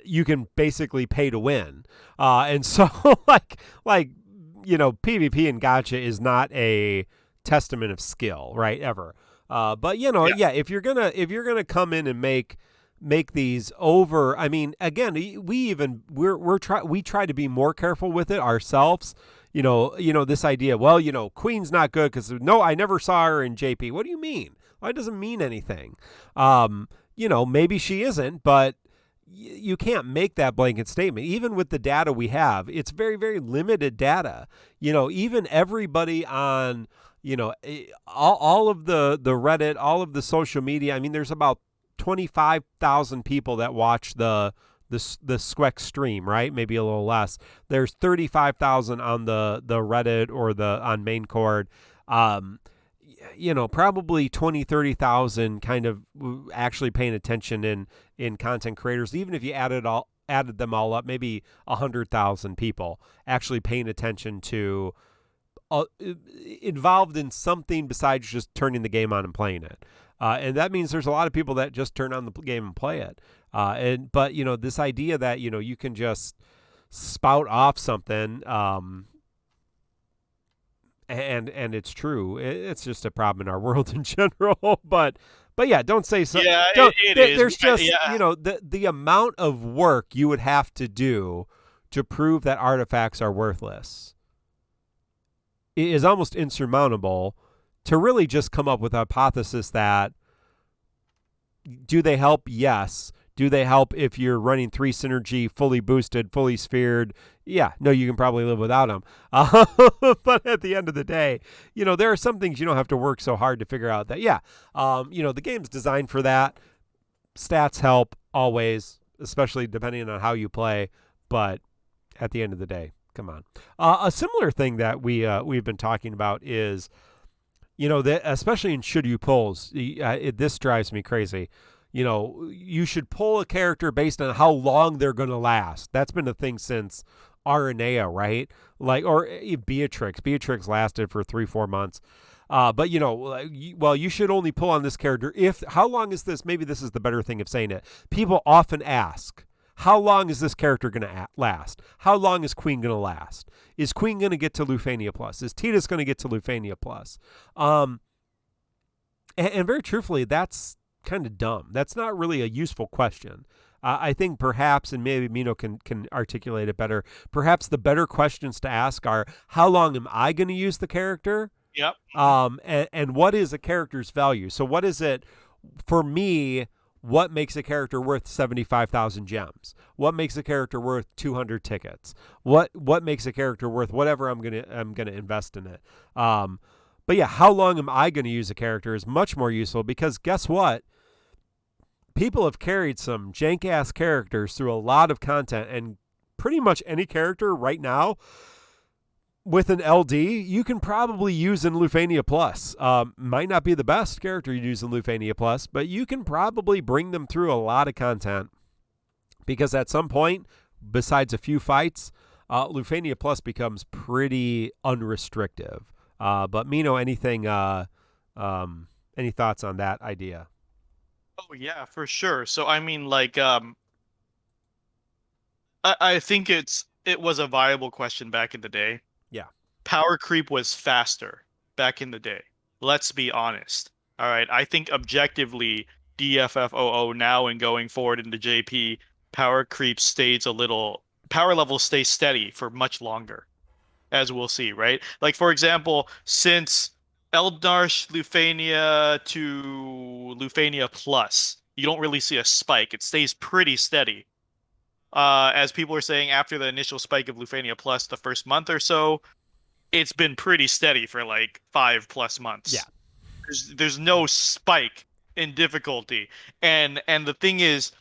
you can basically pay to win, and so like PvP and gacha is not a testament of skill, right, ever. But yeah, if you're gonna come in and make these over, I mean, again, we try to be more careful with it ourselves. This idea. Well, Queen's not good because no, I never saw her in JP. What do you mean? Well, it doesn't mean anything. Maybe she isn't, but you can't make that blanket statement. Even with the data we have, it's very, very limited data. Even everybody on all of the Reddit, all of the social media. I mean, there's about 25,000 people that watch the Squeck stream, right? Maybe a little less. There's 35,000 on the Reddit or on main cord. Probably 20-30,000 kind of actually paying attention in content creators. Even if you added them all up, maybe 100,000 people actually paying attention to. Involved in something besides just turning the game on and playing it. And that means there's a lot of people that just turn on the game and play it. But this idea that you can just spout off something, and it's true. It's just a problem in our world in general. But yeah, don't say so. Yeah, Don't. it is. There's just Yeah. the amount of work you would have to do to prove that artifacts are worthless is almost insurmountable. To really just come up with a hypothesis that, do they help? Yes. Do they help if you're running 3 synergy, fully boosted, fully sphered? Yeah, no, you can probably live without them. But at the end of the day, there are some things you don't have to work so hard to figure out that, the game's designed for that. Stats help always, especially depending on how you play. But at the end of the day, come on. A similar thing that we've been talking about is, that especially in should you pulls, this drives me crazy. You should pull a character based on how long they're going to last. That's been a thing since Aranea, right? Or Beatrix. Beatrix lasted for 3-4 months. But you should only pull on this character if, how long is this? Maybe this is the better thing of saying it. People often ask, how long is this character going to last? How long is Queen going to last? Is Queen going to get to Lufania Plus? Is Tidus going to get to Lufania Plus? And very truthfully, that's kind of dumb. That's not really a useful question. I think perhaps, and maybe Mino can articulate it better, perhaps the better questions to ask are, how long am I going to use the character? Yep. And what is a character's value? So what is it, for me, what makes a character worth 75,000 gems? What makes a character worth 200 tickets? What makes a character worth whatever I'm gonna invest in it? But yeah, how long am I going to use a character is much more useful, because guess what? People have carried some jank-ass characters through a lot of content, and pretty much any character right now with an LD, you can probably use in Lufania Plus. Might not be the best character you use in Lufania Plus, but you can probably bring them through a lot of content, because at some point, besides a few fights, Lufania Plus becomes pretty unrestrictive. But Mino, any thoughts on that idea? Oh yeah, for sure. So I mean, I think it was a viable question back in the day. Yeah. Power creep was faster back in the day. Let's be honest. All right. I think objectively, DFFOO now and going forward into JP, power level stays steady for much longer, as we'll see, right? Like, for example, since Eldnarsh Lufania to Lufania Plus, you don't really see a spike. It stays pretty steady. As people are saying, after the initial spike of Lufania Plus, the first month or so, it's been pretty steady for like 5+ months. Yeah. There's no spike in difficulty. And the thing is,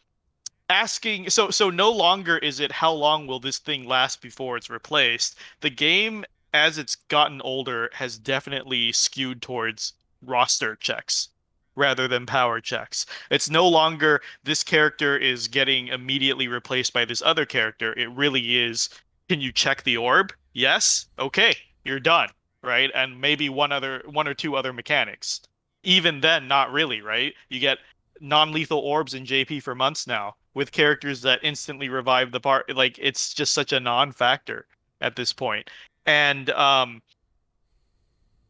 asking, so no longer is it how long will this thing last before it's replaced. The game, as it's gotten older, has definitely skewed towards roster checks rather than power checks. It's no longer this character is getting immediately replaced by this other character. It really is, can you check the orb? Yes. Okay, you're done, right? And maybe one or two other mechanics. Even then, not really, right? You get non-lethal orbs in JP for months now, with characters that instantly revive the part. Like, it's just such a non-factor at this point. And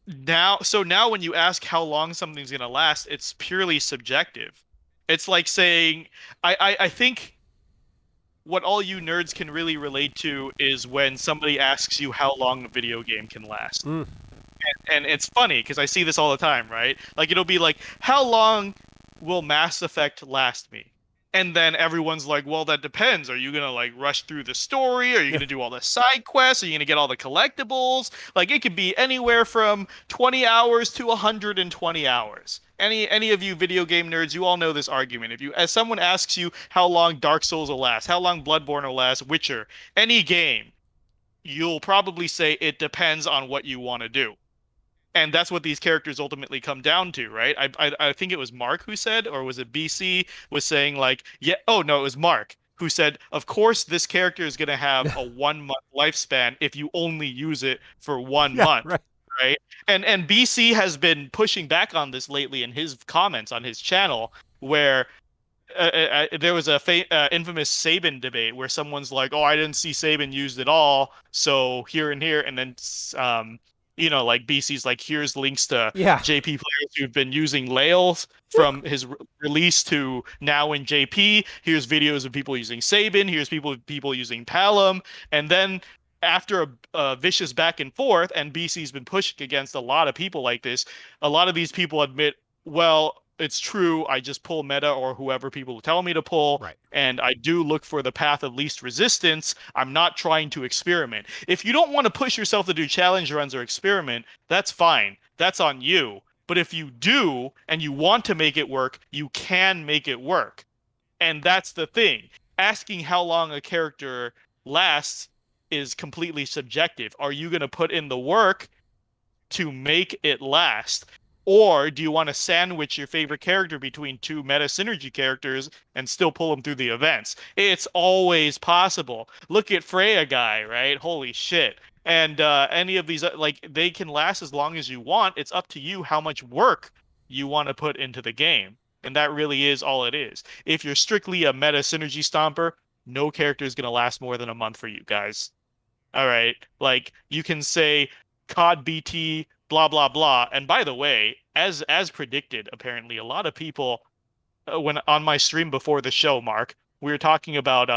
now when you ask how long something's gonna last, it's purely subjective. It's like saying, I think what all you nerds can really relate to is when somebody asks you how long a video game can last. And it's funny because I see this all the time, right? Like, it'll be like, how long will Mass Effect last me? And then everyone's like, well, that depends. Are you going to like rush through the story? Are you going to do all the side quests? Are you going to get all the collectibles? Like, it could be anywhere from 20 hours to 120 hours. Any of you video game nerds, you all know this argument. As someone asks you how long Dark Souls will last, how long Bloodborne will last, Witcher, any game, you'll probably say it depends on what you want to do. And that's what these characters ultimately come down to, right? I think it was Mark who said, or was it BC, was saying like, yeah, oh no, it was Mark who said, of course this character is going to have a 1 month lifespan if you only use it for 1 month, right. right? And BC has been pushing back on this lately in his comments on his channel, where there was a infamous Saban debate where someone's like, "Oh, I didn't see Saban used at all, so here and here," and then like BC's like, "Here's links to Yeah. JP players who've been using Lails from his release to now in JP. Here's videos of people using Saban. Here's people using Palom," and then after a vicious back and forth, and BC's been pushing against a lot of people like this, a lot of these people admit, well, it's true. I just pull meta or whoever people tell me to pull. Right. And I do look for the path of least resistance. I'm not trying to experiment. If you don't want to push yourself to do challenge runs or experiment, that's fine. That's on you. But if you do and you want to make it work, you can make it work. And that's the thing. Asking how long a character lasts is completely subjective. Are you going to put in the work to make it last? Or do you want to sandwich your favorite character between two meta synergy characters and still pull them through the events? It's always possible. Look at Freya guy, right? Holy shit. And any of these, like, they can last as long as you want. It's up to you how much work you want to put into the game. And that really is all it is. If you're strictly a meta synergy stomper, no character is going to last more than a month for you guys. All right. Like, you can say COD BT, blah blah blah. And by the way, as predicted, apparently a lot of people when on my stream before the show, Mark, we were talking about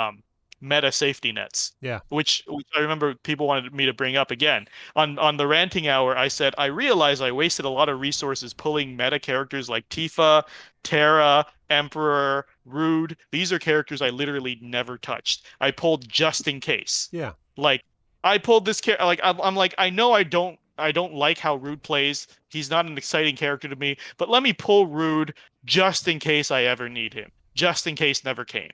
meta safety nets. Yeah. Which I remember people wanted me to bring up again. On the ranting hour, I said I realized I wasted a lot of resources pulling meta characters like Tifa, Terra, Emperor, Rude. These are characters I literally never touched. I pulled just in case. Yeah. Like, I pulled this character. Like, I'm like, I know I don't like how Rude plays. He's not an exciting character to me, but let me pull Rude just in case I ever need him. Just in case never came.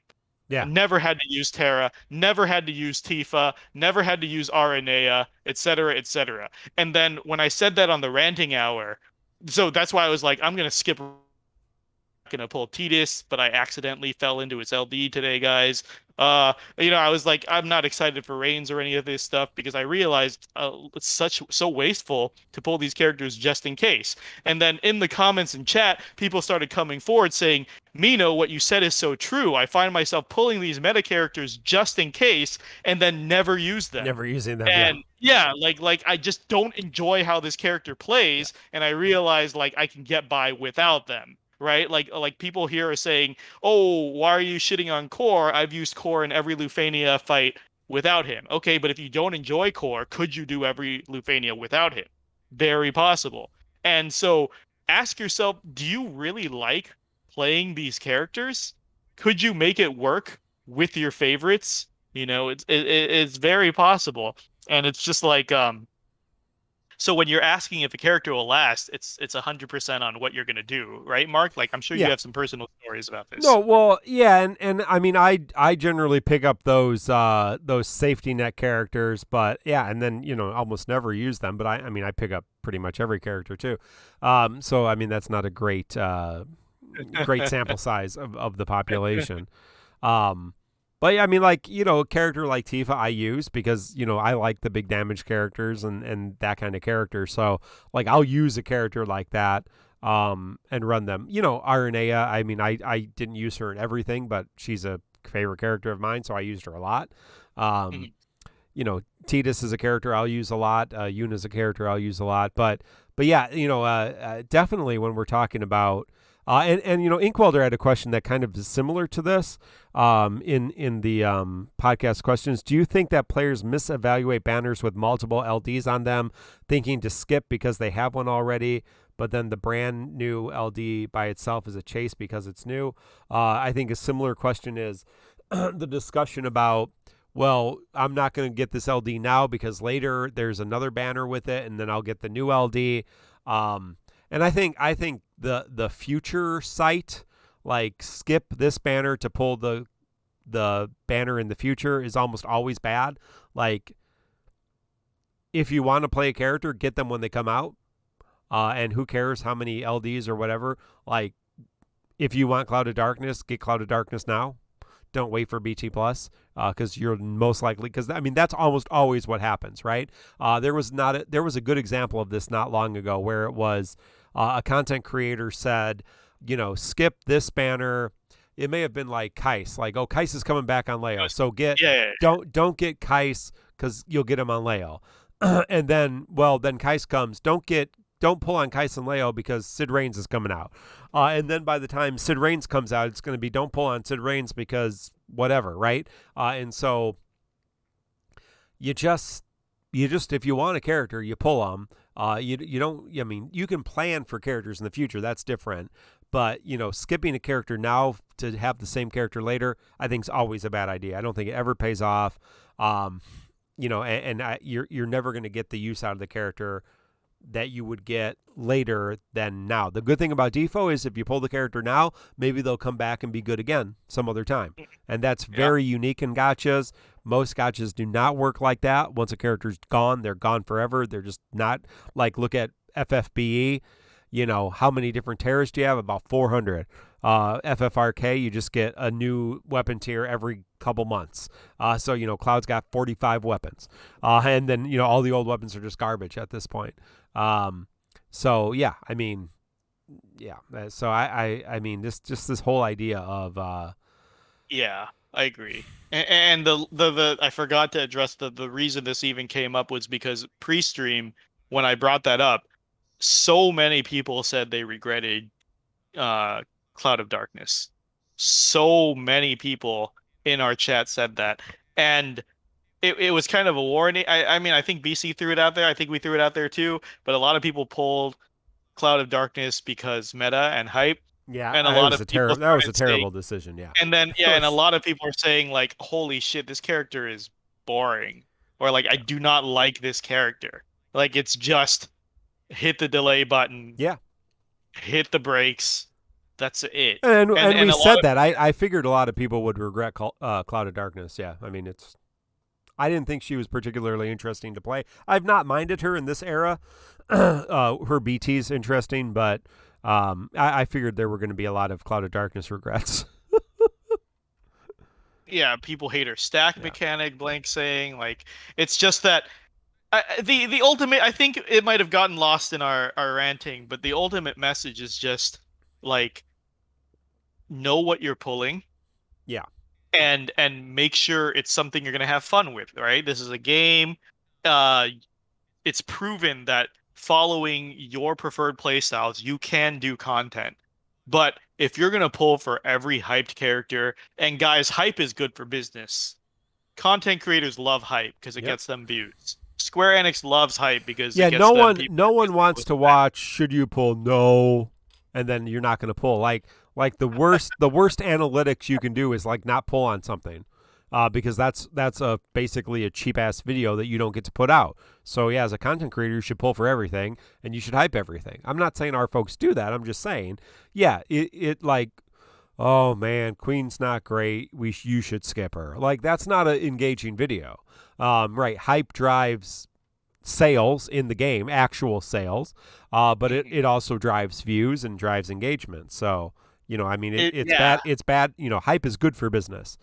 Yeah. Never had to use Terra, never had to use Tifa, never had to use Aranea, etc., etc. And then when I said that on the ranting hour, so that's why I was like, I'm gonna skip, gonna pull Tidus, but I accidentally fell into its LD today, guys. I was like, I'm not excited for Reigns or any of this stuff because I realized it's so wasteful to pull these characters just in case. And then in the comments and chat, people started coming forward saying, Mino, what you said is so true. I find myself pulling these meta characters just in case and then never use them. Never using them. And yeah, like I just don't enjoy how this character plays, and I realize like I can get by without them. Right? Like people here are saying, "Oh, why are you shitting on Core? I've used Core in every Lufania fight without him." Okay, but if you don't enjoy Core, could you do every Lufania without him? Very possible. And so ask yourself, do you really like playing these characters? Could you make it work with your favorites? It's very possible. And it's just like so when you're asking if a character will last, it's 100% on what you're gonna do, right, Mark? Like, I'm sure you have some personal stories about this. No, well, yeah, and I mean, I generally pick up those safety net characters, but yeah, and then almost never use them. But I mean, I pick up pretty much every character too. So I mean, that's not a great sample size of the population. But yeah, I mean, like, a character like Tifa I use because, I like the big damage characters and that kind of character. So, like, I'll use a character like that and run them. Aranea, I mean, I didn't use her in everything, but she's a favorite character of mine, so I used her a lot. Tidus is a character I'll use a lot. Yuna's a character I'll use a lot. But yeah, definitely when we're talking about and Inkwelder had a question that kind of is similar to this in the podcast questions. Do you think that players misevaluate banners with multiple LDs on them, thinking to skip because they have one already, but then the brand new LD by itself is a chase because it's new? I think a similar question is the discussion about, well, I'm not going to get this LD now because later there's another banner with it, and then I'll get the new LD. And I think the future site, like skip this banner to pull the banner in the future, is almost always bad. Like, if you want to play a character, get them when they come out. And who cares how many LDs or whatever. Like, if you want Cloud of Darkness, get Cloud of Darkness now. don't wait for BT Plus because you're most likely, because I mean that's almost always what happens, right? There was a good example of this not long ago where it was a content creator said, skip this banner. It may have been like Kais, like, oh, Kais is coming back on Leo, so don't get Kais because you'll get him on Leo. And then Kais comes, don't pull on Kais and Leo because Sid Reigns is coming out. And then by the time Sid Reigns comes out, it's going to be don't pull on Sid Reigns because whatever, right? And so you just if you want a character, you pull them. You don't. I mean, you can plan for characters in the future. That's different. But skipping a character now to have the same character later, I think is always a bad idea. I don't think it ever pays off. You're never going to get the use out of the character that you would get later than now. The good thing about Defo is if you pull the character now, maybe they'll come back and be good again some other time. And that's very unique in gachas. Most gachas do not work like that. Once a character's gone, they're gone forever. They're just not like, look at FFBE. How many different tiers do you have? About 400. FFRK, you just get a new weapon tier every couple months. So Cloud's got 45 weapons. And then, all the old weapons are just garbage at this point. So yeah, I mean, yeah. So I mean, this whole idea of, yeah, I agree. And the I forgot to address the reason this even came up was because pre-stream, when I brought that up, so many people said they regretted Cloud of Darkness. So many people in our chat said that. And it was kind of a warning. I mean, I think BC threw it out there. I think we threw it out there too. But a lot of people pulled Cloud of Darkness because meta and hype. Yeah, and a lot of people that was a terrible decision. Yeah. And then and a lot of people are saying like, holy shit, this character is boring. Or like, I do not like this character. Like, it's just hit the delay button. Yeah. Hit the brakes. That's it. And we said that. I figured a lot of people would regret Cloud of Darkness. Yeah. I mean, I didn't think she was particularly interesting to play. I've not minded her in this era. Her BT's interesting, but I figured there were going to be a lot of Cloud of Darkness regrets. Yeah, people hate her stack mechanic, blank saying. Like, it's just that the ultimate, I think it might have gotten lost in our ranting, but the ultimate message is just, like, know what you're pulling. Yeah. And make sure it's something you're going to have fun with, right? This is a game. It's proven that following your preferred playstyles, you can do content. But if you're going to pull for every hyped character, and guys, hype is good for business. Content creators love hype because it gets them views. Square Enix loves hype because it gets no one wants to watch should you pull no, and then you're not going to pull. Like the worst analytics you can do is like not pull on something. Because that's basically a cheap ass video that you don't get to put out. So yeah, as a content creator, you should pull for everything and you should hype everything. I'm not saying our folks do that. I'm just saying, yeah, it like, oh man, Queen's not great. You should skip her. Like, that's not an engaging video. Right? Hype drives sales in the game, actual sales. But it also drives views and drives engagement. So I mean, it's bad. It's bad. Hype is good for business.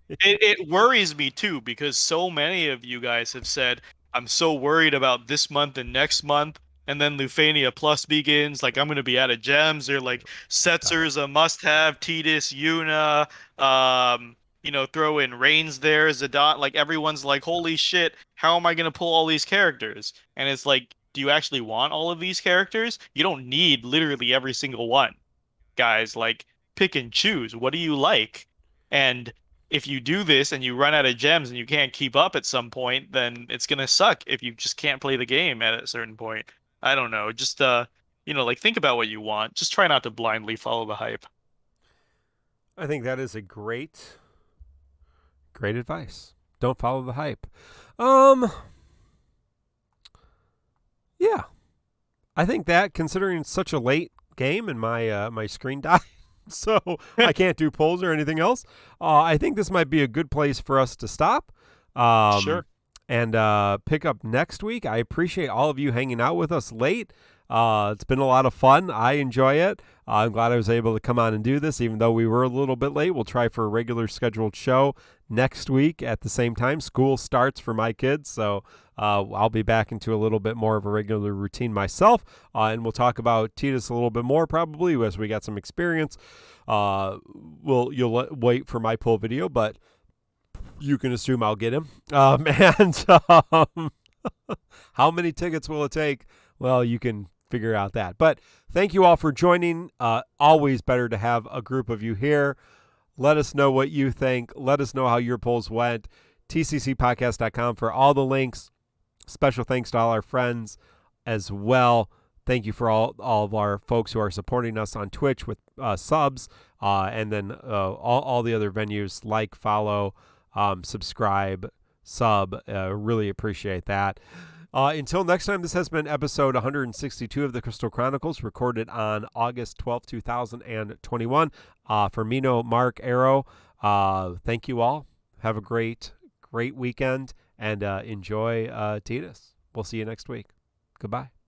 It worries me too, because so many of you guys have said, I'm so worried about this month and next month, and then Lufania Plus begins, like, I'm going to be out of gems. They're like, Setzer's a must-have, Tidus, Yuna, throw in Reigns there, Zidane, like, everyone's like, holy shit, how am I going to pull all these characters? And it's like, do you actually want all of these characters? You don't need literally every single one. Guys, like, pick and choose. What do you like? And if you do this and you run out of gems and you can't keep up at some point, then it's going to suck if you just can't play the game at a certain point. I don't know. Just, like, think about what you want. Just try not to blindly follow the hype. I think that is a great advice. Don't follow the hype. Yeah. I think that, considering such a late game and my screen died, so I can't do polls or anything else, I think this might be a good place for us to stop. Sure. And pick up next week. I appreciate all of you hanging out with us late. It's been a lot of fun. I enjoy it. I'm glad I was able to come on and do this, even though we were a little bit late. We'll try for a regular scheduled show next week at the same time. School starts for my kids, so I'll be back into a little bit more of a regular routine myself, and we'll talk about Tidus a little bit more probably as we got some experience. You'll wait for my pull video, but you can assume I'll get him. And how many tickets will it take? Well, you can figure out that. But thank you all for joining. Always better to have a group of you here. Let us know what you think. Let us know how your polls went. tccpodcast.com for all the links. Special thanks to all our friends as well. Thank you for all of our folks who are supporting us on Twitch with subs, and then all the other venues like follow, subscribe, sub. Really appreciate that. Until next time, this has been episode 162 of the Crystal Chronicles, recorded on August 12th, 2021. For Mino, Mark, Arrow, thank you all. Have a great weekend, and enjoy Tidus. We'll see you next week. Goodbye.